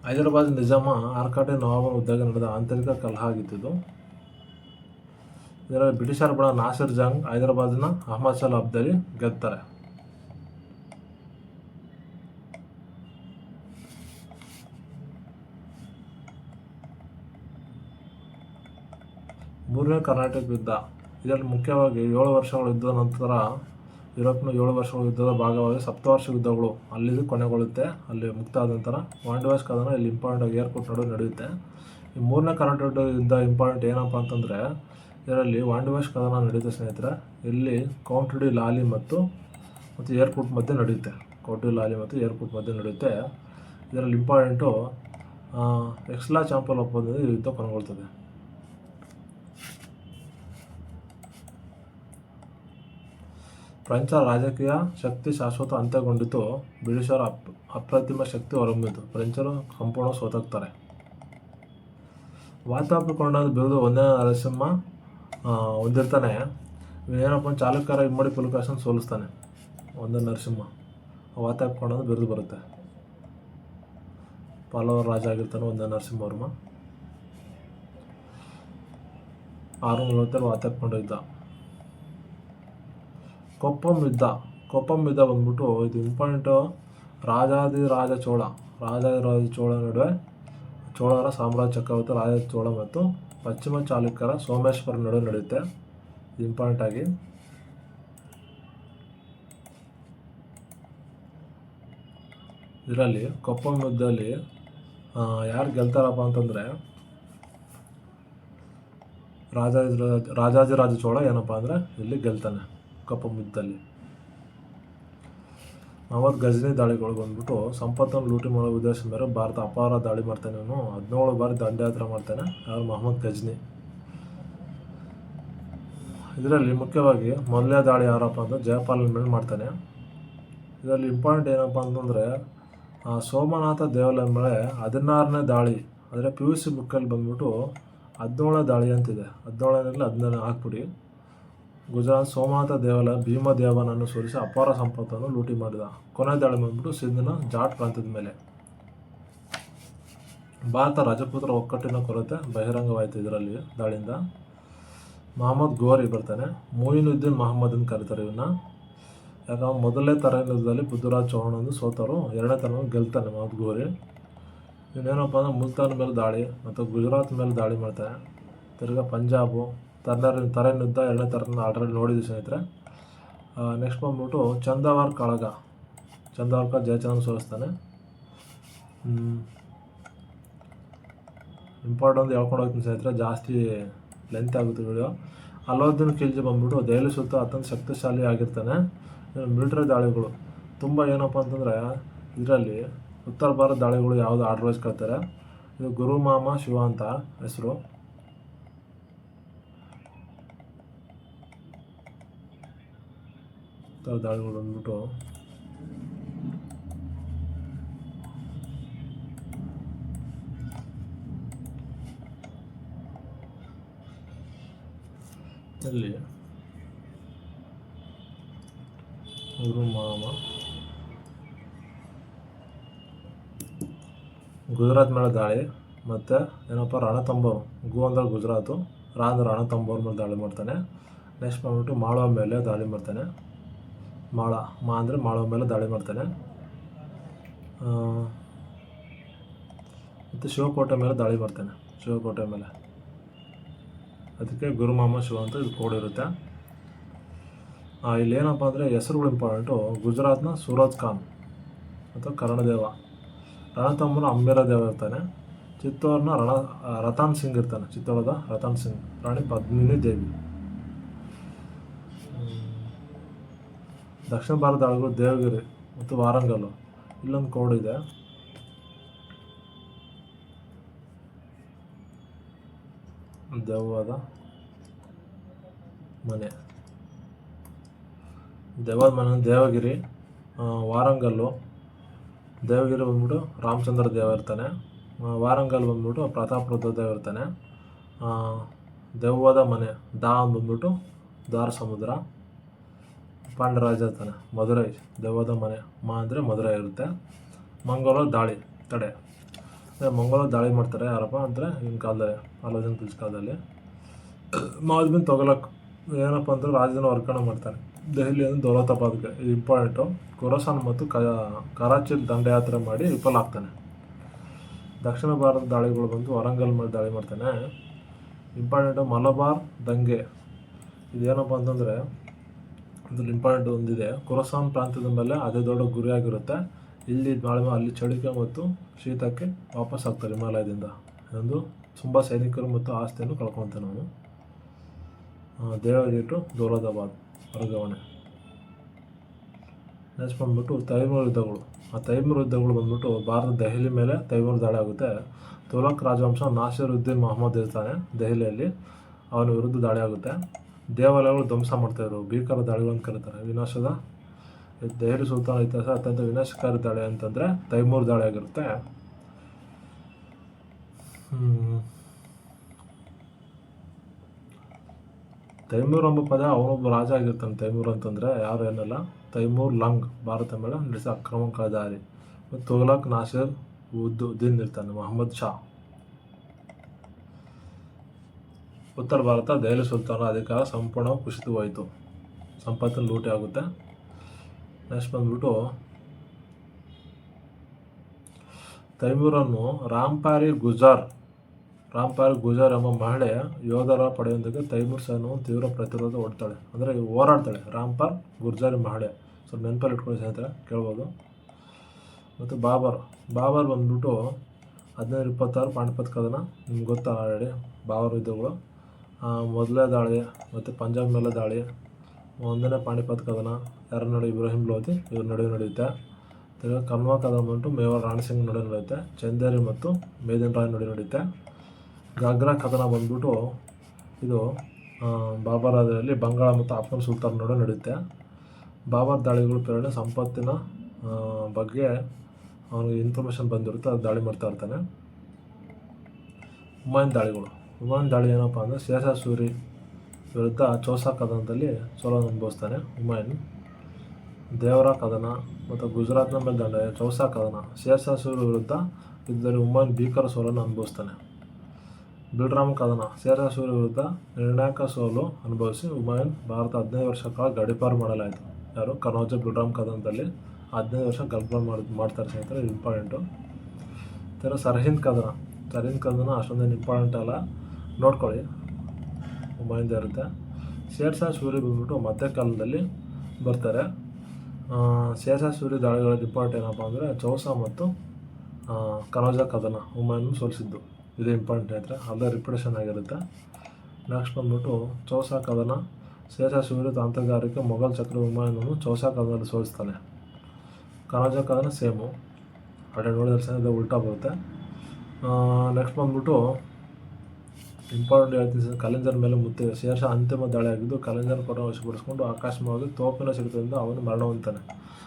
ಹೈದರಾಬಾದ್ ನಿಜಾಮ ಆರ್ಕಾಟೆ ನವಾಬನ ಹುದ್ದೆಗೆ ನಡೆದ ಆಂತರಿಕ ಕಲಹ ಆಗಿದ್ದು. ಇದರಲ್ಲಿ ಬ್ರಿಟಿಷರ ಬಡ ನಾಸಿರ್ ಜಂಗ್ ಹೈದರಾಬಾದಿನ ಅಹಮದ್ ಶಾ ಅಬ್ದಾಲಿ ಗೆದ್ತಾರೆ. ಮೂರನೇ ಕರ್ನಾಟಕ ಯುದ್ಧ. ಇದರಲ್ಲಿ ಮುಖ್ಯವಾಗಿ 7 ವರ್ಷಗಳ ಯುದ್ಧದ ನಂತರ ಯುರೋಪ್ನ 7 ವರ್ಷಗಳ ಯುದ್ಧದ ಭಾಗವಾಗಿ ಸಪ್ತವಾರ್ಷಿಕ ಯುದ್ಧಗಳು ಅಲ್ಲಿದ್ದು ಕೊನೆಗೊಳ್ಳುತ್ತೆ. ಅಲ್ಲಿ ಮುಕ್ತ ಆದ ನಂತರ ವಾಂಡಿವಾಶ್ ಕದನ ಇಲ್ಲಿ ಇಂಪಾರ್ಟೆಂಟ್ ಏರ್ಪೋರ್ಟ್ ನಡುವೆ ನಡೆಯುತ್ತೆ. ಈ ಮೂರನೇ ಕರ್ನಾಟಕ ಯುದ್ಧ ಇಂಪಾರ್ಟೆಂಟ್ ಏನಪ್ಪ ಅಂತಂದರೆ, ಇದರಲ್ಲಿ ವಾಂಡಿವಾಶ್ ಕದನ ನಡೆಯುತ್ತೆ ಸ್ನೇಹಿತರೆ. ಇಲ್ಲಿ ಕೌಂಟ್ ಡಿ ಲಾಲಿ ಮತ್ತು ಏರ್ಪೋರ್ಟ್ ಮಧ್ಯೆ ನಡೆಯುತ್ತೆ. ಕೌಂಟ್ ಡಿ ಲಾಲಿ ಮತ್ತು ಏರ್ಪೋರ್ಟ್ ಮಧ್ಯೆ ನಡೆಯುತ್ತೆ. ಇದರಲ್ಲಿ ಇಂಪಾರ್ಟೆಂಟು ಎಕ್ಸ್ಲಾ ಚಾಂಪಲ್ ಒಪ್ಪಂದದಿಂದ ಈ ಯುದ್ಧ ಕೊನೆಗೊಳ್ತದೆ. ಫ್ರೆಂಚರ ರಾಜಕೀಯ ಶಕ್ತಿ ಶಾಶ್ವತ ಅಂತ್ಯಗೊಂಡಿತು. ಬ್ರಿಟಿಷರ ಅಪ್ರತಿಮ ಶಕ್ತಿ ಹೊರಹೊಮ್ಮಿತು. ಫ್ರೆಂಚರು ಸಂಪೂರ್ಣ ಸೋತಾಗ್ತಾರೆ. ವಾತಾಪಿಕೊಂಡ ಬಿರುದು ಒಂದನೇ ನರಸಿಂಹ ಹೊಂದಿರ್ತಾನೆ. ಏನಪ್ಪ ಚಾಲುಕ್ಯರ ಇಮ್ಮಡಿ ಪುಲಕೇಶಿನ ಸೋಲಿಸ್ತಾನೆ. ಒಂದನೇ ನರಸಿಂಹ ವಾತಾಪಿಕೊಂಡ ಬಿರುದು ಬರುತ್ತೆ. ಪಲ್ಲವರ ರಾಜ ಆಗಿರ್ತಾನೆ ಒಂದನೇ ನರಸಿಂಹವರ್ಮ. 640 ವಾತಾಪಿಕೊಂಡ ಯುದ್ಧ. ಕೊಪ್ಪಂ ಯುದ್ಧ ಬಂದ್ಬಿಟ್ಟು ಇದು ಇಂಪಾರ್ಟೆಂಟು. ರಾಜಾದಿರಾಜ ಚೋಳ ನಡುವೆ ಚೋಳರ ಸಾಮ್ರಾಜ್ಯ ಚಕ್ರವರ್ತಿ ರಾಜ ಚೋಳ ಮತ್ತು ಪಶ್ಚಿಮ ಚಾಲುಕ್ಯರ ಸೋಮೇಶ್ವರ ನಡುವೆ ನಡೆಯುತ್ತೆ. ಇಂಪಾರ್ಟೆಂಟ್ ಆಗಿ ಇದರಲ್ಲಿ ಕೊಪ್ಪಂ ಯುದ್ಧದಲ್ಲಿ ಯಾರು ಗೆಲ್ತಾರಪ್ಪ ಅಂತಂದರೆ ರಾಜಾದಿರಾಜ ಚೋಳ ಏನಪ್ಪ ಅಂದರೆ ಇಲ್ಲಿ ಗೆಲ್ತಾನೆ ಕೊಪ್ಪಂ ಯುದ್ಧದಲ್ಲಿ. ಮಹಮ್ಮದ್ ಗಜ್ನಿ ದಾಳಿಗಳು ಬಂದ್ಬಿಟ್ಟು ಸಂಪತ್ತನ್ನು ಲೂಟಿ ಮಾಡೋ ಉದ್ದೇಶದ ಮೇಲೆ ಭಾರತ ಅಪಾರ ದಾಳಿ ಮಾಡ್ತಾನೆ. ಇವನು 17 ಬಾರಿ ದಂಡಯಾತ್ರೆ ಮಾಡ್ತಾನೆ. ಯಾರು? ಮಹಮ್ಮದ್ ಗಜ್ನಿ. ಇದರಲ್ಲಿ ಮುಖ್ಯವಾಗಿ ಮೊದಲನೇ ದಾಳಿ ಯಾರಪ್ಪ ಅಂದರೆ ಜಯಪಾಲನ ಮೇಲೆ ಮಾಡ್ತಾನೆ. ಇದರಲ್ಲಿ ಇಂಪಾರ್ಟೆಂಟ್ ಏನಪ್ಪ ಅಂತಂದರೆ ಸೋಮನಾಥ ದೇವಾಲಯ ಮೇಲೆ 16ನೇ ದಾಳಿ. ಅಂದರೆ PUC ಬುಕ್ಕಲ್ಲಿ ಬಂದ್ಬಿಟ್ಟು 17ನೇ ದಾಳಿ ಅಂತಿದೆ. 17ರಲ್ಲಿ 17 ಹಾಕ್ಬಿಡಿ. ಗುಜರಾತ್ ಸೋಮನಾಥ ದೇವಾಲಯ ಭೀಮದೇವನನ್ನು ಸೋಲಿಸಿ ಅಪಾರ ಸಂಪತ್ತನ್ನು ಲೂಟಿ ಮಾಡಿದ. ಕೊನೆ ದಾಳಿ ಬಂದ್ಬಿಟ್ಟು ಸಿಂಧ್ನ ಜಾಟ್ ಪ್ರಾಂತ್ಯದ ಮೇಲೆ. ಭಾರತ ರಜಪೂತರ ಒಕ್ಕಟ್ಟಿನ ಕೊರತೆ ಬಹಿರಂಗವಾಯಿತು ಇದರಲ್ಲಿ ದಾಳಿಯಿಂದ. ಮಹಮ್ಮದ್ ಗೋರಿ ಬರ್ತಾನೆ. ಮೊಯಿನುದ್ದೀನ್ ಮಹಮ್ಮದ್ ಅಂತ ಕರೀತಾರೆ ಇವನ್ನ. ಯಾಕಂದ್ರೆ ಮೊದಲನೇ ತರಹದ ಯುದ್ಧದಲ್ಲಿ ಪೃಥ್ವಿರಾಜ್ ಚೌಹಾಣ್ ಸೋತರು. 2ನೇ ತರ ಗೆಲ್ತಾನೆ ಮಹಮ್ಮದ್ ಗೋರಿ. ಇವನೇನಪ್ಪ ಅಂದರೆ ಮುಲ್ತಾನ್ ಮೇಲೆ ದಾಳಿ ಮತ್ತು ಗುಜರಾತ್ ಮೇಲೆ ದಾಳಿ ಮಾಡ್ತಾನೆ. ತಿರ್ಗಾ ಪಂಜಾಬು ತರೇನ್ ಯುದ್ಧ 2ನೇ ತರನ ಆಲ್ರೆಡಿ ನೋಡಿದ್ವಿ ಸ್ನೇಹಿತರೆ. ನೆಕ್ಸ್ಟ್ ಬಂದ್ಬಿಟ್ಟು ಚಂದಾವರ್ ಕಾಳಗ. ಚಂದಾವರ್ಕರ್ ಜಯಚಂದ್ರನ್ ಸೋಲಿಸ್ತಾನೆ. ಇಂಪಾರ್ಟೆಂಟ್ ಹೇಳ್ಕೊಂಡು ಹೋಗ್ತೀನಿ ಸ್ನೇಹಿತರೆ, ಜಾಸ್ತಿ ಲೆಂತ್ ಆಗುತ್ತೆ ವಿಡಿಯೋ. ಅಲಾವುದ್ದೀನ್ ಖಿಲ್ಜಿ ಬಂದ್ಬಿಟ್ಟು ದೆಹಲಿ ಸುತ್ತ ಅತ್ಯಂತ ಶಕ್ತಿಶಾಲಿ ಆಗಿರ್ತಾನೆ. ಮಿಲಿಟರಿ ದಾಳಿಗಳು ತುಂಬ ಏನಪ್ಪ ಅಂತಂದರೆ ಇದರಲ್ಲಿ ಉತ್ತರ ಭಾರತ ದಾಳಿಗಳು ಯಾವುದು ಆರ್ಡರ್ ಕಳ್ತಾರೆ. ಇದು ಗುರುಮಾಮ ಶಿವ ಅಂತ ಹೆಸರು. ದಾಳಿಗಳು ಬಂದ್ಬಿಟ್ಟು ಇಲ್ಲಿ ಗುರುಮಾಮ ಗುಜರಾತ್ ಮೇಲೆ ದಾಳಿ ಮತ್ತು ಏನಪ್ಪ ರಣತಂಬೋರ್. ಗು ಅಂದರೆ ಗುಜರಾತು, ರಾ ಅಂದರೆ ರಣತಂಬೋರ್ ಮೇಲೆ ದಾಳಿ ಮಾಡ್ತಾನೆ. ನೆಕ್ಸ್ಟ್ ಬಂದ್ಬಿಟ್ಟು ಮಾಳ್ವಾ ಮೇಲೆ ದಾಳಿ ಮಾಡ್ತಾನೆ. ಮಾ ಅಂದರೆ ಮಾಳ್ವಾ ಮೇಲೆ ದಾಳಿ ಮಾಡ್ತಾನೆ. ಮತ್ತು ಶಿವಕೋಟೆ ಮೇಲೆ ದಾಳಿ ಮಾಡ್ತಾನೆ. ಶಿವಕೋಟೆ ಮೇಲೆ ಅದಕ್ಕೆ ಗುರುಮಾಮ ಶಿವ ಅಂತ ಇದು ಕೋಡ್ ಇರುತ್ತೆ. ಇಲ್ಲೇನಪ್ಪ ಅಂದರೆ ಹೆಸರುಗಳು ಇಂಪಾರ್ಟೆಂಟು. ಗುಜರಾತ್ನ ಸೂರಜ್ ಖಾನ್ ಅಥವಾ ಕರ್ಣದೇವ. ರಣತಂಬನ ಅಂಬೇರ ದೇವ ಇರ್ತಾನೆ. ಚಿತ್ತೋರ್ನ ರತನ್ ಸಿಂಗ್ ಇರ್ತಾನೆ. ಚಿತ್ತೋರದ ರತನ್ ಸಿಂಗ್. ರಾಣಿ ಪದ್ಮಿನಿ ದೇವಿ. ದಕ್ಷಿಣ ಭಾರತ ದಾಳಿಗಳು ದೇವಗಿರಿ ಮತ್ತು ವಾರಂಗಲ್. ಇಲ್ಲೊಂದು ಕೋಡ್ ಇದೆ. ದೆವ್ವದ ಮನೆ. ದೆವ್ವದ ಮನೆ ದೇವಗಿರಿ. ವಾರಂಗಲ್ಲು. ದೇವಗಿರಿ ಬಂದ್ಬಿಟ್ಟು ರಾಮಚಂದ್ರ ದೇವ ಇರ್ತಾನೆ. ವಾರಂಗಲ್ ಬಂದ್ಬಿಟ್ಟು ಪ್ರತಾಪ್ ರುದ್ರ ದೇವ ಇರ್ತಾನೆ. ದೆವ್ವದ ಮನೆ ಬಂದ್ಬಿಟ್ಟು ದ್ವಾರ ಸಮುದ್ರ. ಪಾಂಡ್ಯರಾಜ ಇರ್ತಾನೆ. ಮಧುರೈ. ದೆವ್ವದ ಮನೆ ಅಂದರೆ ಮಧುರೈ ಇರುತ್ತೆ. ಮಂಗೋಲರ ದಾಳಿ ತಡೆ. ಮಂಗೋಲರ ದಾಳಿ ಮಾಡ್ತಾರೆ ಯಾರಪ್ಪ ಅಂದರೆ ಈಗಿನ ಕಾಲದಲ್ಲಿ ಅಲಾವುದ್ದೀನ್ ಖಿಲ್ಜಿ ಕಾಲದಲ್ಲಿ. ಮಹಮ್ಮದ್ ಬಿನ್ ತುಘಲಕ್ ಏನಪ್ಪ ಅಂದರೆ ರಾಜ್ಯನ ವರ್ಗಾವಣೆ ಮಾಡ್ತಾನೆ ದೆಹಲಿಯಿಂದ ದೌಲತಾಬಾದ್ಗೆ. ಇದು ಇಂಪಾರ್ಟೆಂಟು. ಖುರಾಸಾನ್ ಮತ್ತು ಕರಾಚಿಯಲ್ಲಿ ದಂಡಯಾತ್ರೆ ಮಾಡಿ ವಿಫಲ ಆಗ್ತಾನೆ. ದಕ್ಷಿಣ ಭಾರತ ದಾಳಿಗಳು ಬಂದು ವಾರಂಗಲ್ ಮೇಲೆ ದಾಳಿ ಮಾಡ್ತಾನೆ. ಇಂಪಾರ್ಟೆಂಟು ಮಲಬಾರ್ ದಂಗೆ. ಇದೇನಪ್ಪ ಅಂತಂದರೆ ಇದ್ರಲ್ಲಿ ಇಂಪಾರ್ಟೆಂಟ್ ಒಂದಿದೆ. ಖುರಾಸಾನ್ ಪ್ರಾಂತ್ಯದ ಮೇಲೆ ಅದೇ ದೊಡ್ಡ ಗುರಿಯಾಗಿರುತ್ತೆ. ಇಲ್ಲಿ ದಾಳಿ ಅಲ್ಲಿ ಚಳಿಕೆ ಮತ್ತು ಶೀತಕ್ಕೆ ವಾಪಸ್ ಆಗ್ತಾರೆ ಹಿಮಾಲಯದಿಂದ. ಇದೊಂದು ತುಂಬ ಸೈನಿಕರು ಮತ್ತು ಆಸ್ತಿಯನ್ನು ಕಳ್ಕೊಳ್ತೇವೆ ನಾವು. ದೇವಗಿರಿ ಟು ದೌಲತಾಬಾದ್ ವರ್ಗಾವಣೆ. ನೆಕ್ಸ್ಟ್ ಬಂದ್ಬಿಟ್ಟು ತೈಮೂರ್ ಯುದ್ಧಗಳು. ತೈಮೂರ್ ಯುದ್ಧಗಳು ಬಂದ್ಬಿಟ್ಟು ಭಾರತ ದೆಹಲಿ ಮೇಲೆ ತೈಮೂರ್ ದಾಳಿ ಆಗುತ್ತೆ. ತುಘಲಕ್ ರಾಜವಂಶ ನಾಸಿರುದ್ದೀನ್ ಮಹಮ್ಮದ್ ಇರ್ತಾನೆ ದೆಹಲಿಯಲ್ಲಿ. ಅವನ ವಿರುದ್ಧ ದಾಳಿ ಆಗುತ್ತೆ. ದೇವಾಲಯಗಳು ಧ್ವಂಸ ಮಾಡ್ತಾಯಿದ್ರು, ಭೀಕರ ದಾಳಿಗಳು ಅಂತ ಕರೀತಾರೆ. ವಿನಾಶದ ದೆಹಲಿ ಸುಲ್ತಾನ ಇತಿಹಾಸ ಅತ್ಯಂತ ವಿನಾಶಕಾರಿ ದಾಳಿ ಅಂತಂದರೆ ತೈಮೂರ್ ದಾಳಿ ಆಗಿರುತ್ತೆ. ತೈಮೂರ್ ಎಂಬ ಪದ ಅವನೊಬ್ಬ ರಾಜ ಆಗಿರ್ತಾನೆ. ತೈಮೂರ್ ಅಂತಂದರೆ ಯಾರು ಏನಲ್ಲ, ತೈಮೂರ್ ಲಂಗ್ ಭಾರತ ಮೇಲೆ ನಡೆಸಿದ ಆಕ್ರಮಣಕಾರಿ ದಾಳಿ. ಮತ್ತು ತುಘಲಕ್ ನಾಸಿರ್ ಉದ್ದೀನ್ ಇರ್ತಾನೆ. ಮೊಹಮ್ಮದ್ ಶಾ. ಉತ್ತರ ಭಾರತ ದೆಹಲಿ ಸುಲ್ತಾನ ಅಧಿಕಾರ ಸಂಪೂರ್ಣ ಕುಸಿತವಾಯಿತು, ಸಂಪತ್ತಿನ ಲೂಟಿ ಆಗುತ್ತೆ. ನೆಕ್ಸ್ಟ್ ಬಂದ್ಬಿಟ್ಟು ತೈಮೂರನ್ನು ರಾಂಪಾರಿ ಗುಜಾರ್ ಎಂಬ ಮಹಿಳೆ ಯೋಧರ ಪಡೆಯೊಂದಿಗೆ ತೈಮೂರ್ ಸೈನ್ಯವು ತೀವ್ರ ಪ್ರತಿರೋಧ ಒಡ್ತಾಳೆ, ಅಂದರೆ ಹೋರಾಡ್ತಾಳೆ. ರಾಂಪಾರ್ ಗುರ್ಜಾರಿ ಮಹಿಳೆ, ಸ್ವಲ್ಪ ನೆನಪಲ್ಲಿ ಇಟ್ಕೊಳ್ಳಿ ಸ್ನೇಹಿತರೆ, ಕೇಳ್ಬೋದು. ಮತ್ತು ಬಾಬರ್ ಬಂದ್ಬಿಟ್ಟು 1526 ಪಾಣಿಪತ್ ಕದನ, ನಿಮ್ಗೆ ಗೊತ್ತಾ ಆಲ್ರೆಡಿ ಬಾಬರ್ ಯುದ್ಧಗಳು. ಮೊದಲನೇ ದಾಳಿ ಮತ್ತು ಪಂಜಾಬ್ ಮೇಲೆ ದಾಳಿ, ಒಂದನೇ ಪಾಣಿಪತ್ ಕದನ ಯಾರ ನಡುವೆ, ಇಬ್ರಾಹಿಂ ಲೋಧಿ ಇವ್ರ ನಡುವೆ ನಡೆಯುತ್ತೆ. ತಿರ್ಗಿ ಕನ್ವಾ ಕದನ ಬಂದ್ಬಿಟ್ಟು ಮೇವಾರ್ ರಾಣಿ ಸಿಂಗ್ ನಡುವೆ ನಡೆಯುತ್ತೆ. ಚಂದೇರಿ ಮತ್ತು ಮೇದಿನ್ ರಾಯ್ ನಡುವೆ ನಡೆಯುತ್ತೆ. ಗಾಗ್ರಾ ಕದನ ಬಂದ್ಬಿಟ್ಟು ಇದು ಬಾಬರ್ ಅದರಲ್ಲಿ ಬಂಗಾಳ ಮತ್ತು ಆಫ್ಘನ್ ಸುಲ್ತಾನ್ ನಡುವೆ ನಡೆಯುತ್ತೆ. ಬಾಬರ್ ದಾಳಿಗಳು ಪ್ರೇರಣೆ ಸಂಪತ್ತಿನ ಬಗ್ಗೆ ಅವನಿಗೆ ಇನ್ಫಾರ್ಮೇಷನ್ ಬಂದಿರುತ್ತೆ, ಅದು ದಾಳಿ ಮಾಡ್ತಾ ಇರ್ತಾನೆ. ಹುಮಾಯೂನ್ ದಾಳಿ ಏನಪ್ಪ ಅಂದರೆ ಶೇರ್ಷಾ ಸೂರಿ ವಿರುದ್ಧ ಚೌಸಾ ಕದನದಲ್ಲಿ ಸೋಲನ್ನು ಅನುಭವಿಸ್ತಾನೆ ಹುಮಾಯೂನ್. ದೇವರ ಕದನ ಮತ್ತು ಗುಜರಾತ್ನ ಮೇಲೆ ದಂಡ ಚೌಸಾ ಕದನ, ಶೇರ್ಷಾ ಸೂರಿ ವಿರುದ್ಧ ಯುದ್ಧದಲ್ಲಿ ಹುಮಾಯೂನ್ ಭೀಕರ ಸೋಲನ್ನು ಅನುಭವಿಸ್ತಾನೆ. ಬಿಲ್ರಾಮ್ ಕದನ, ಶೇರ್ಷಾ ಸೂರಿ ವಿರುದ್ಧ ನಿರ್ಣಾಯಕ ಸೋಲು ಅನುಭವಿಸಿ ಹುಮಾಯೂನ್ ಭಾರತ 15 ವರ್ಷ ಕಾಲ ಗಡೀಪಾರು ಮಾಡಲಾಯಿತು. ಯಾರು, ಕನೌಜ ಬಿಲ್ರಾಮ್ ಕದನದಲ್ಲಿ 15 ವರ್ಷ ಗಡೀಪಾರು ಮಾಡ್ತಾರೆ ಸ್ನೇಹಿತರೆ, ಇಂಪಾರ್ಟೆಂಟು. ಸರ್ಹಿಂದ್ ಕದನ ಅಷ್ಟೊಂದೇನು ಇಂಪಾರ್ಟೆಂಟ್ ಅಲ್ಲ, ನೋಡ್ಕೊಳ್ಳಿ, ಹುಮಾಯೂನ್ದೇ ಇರುತ್ತೆ. ಶೇರ್ಷಾ ಸೂರಿ ಬಂದ್ಬಿಟ್ಟು ಮಧ್ಯಕಾಲದಲ್ಲಿ ಬರ್ತಾರೆ. ಶೇರ್ಷಾ ಸೂರಿ ದಾಳಿಗಳ ಇಂಪಾರ್ಟೆಂಟ್ ಏನಪ್ಪ ಅಂದರೆ ಚೌಸಾ ಮತ್ತು ಕನೌಜ ಕದನ ಹುಮಾಯೂನ್ ಸೋಲಿಸಿದ್ದು, ಇದು ಇಂಪಾರ್ಟೆಂಟ್ ಐತ್ರೆ, ಅಲ್ಲೇ ರಿಪಿಟೇಷನ್ ಆಗಿರುತ್ತೆ. ನೆಕ್ಸ್ಟ್ ಬಂದ್ಬಿಟ್ಟು ಚೌಸಾ ಕದನ, ಶೇರ್ಷಾ ಸೂರಿ ತಂತ್ರಗಾರಿಕೆ ಮೊಘಲ್ ಚಕ್ರ ಹುಮಾಯೂನನ್ನು ಚೌಸಾ ಕದನದಲ್ಲಿ ಸೋಲಿಸ್ತಾನೆ. ಕನೌಜ ಕದನ ಸೇಮು, ಅಡೆ ನೋಡಿದ್ರೆ ಸಹ ಇದು ಉಲ್ಟಾ ಬರುತ್ತೆ. ನೆಕ್ಸ್ಟ್ ಬಂದ್ಬಿಟ್ಟು ಇಂಪಾರ್ಟೆಂಟ್ ಹೇಳ್ತೀನಿ, ಕಲಿಂಜರ್ ಮೇಲೆ ಮುತ್ತೆ. ಶೇರ್ಷಾ ಅಂತಿಮ ದಾಳಿ ಆಗಿದ್ದು ಕಲಿಂಜರ್ ಕೋಟೆ ವಶಪಡಿಸಿಕೊಂಡು ಆಕಸ್ಮಿಕವಾಗಿ ತೋಪಿನ ಸಿಡಿತದಿಂದ ಅವನು ಮರಣ ಹೊಂದ್ತಾನೆ.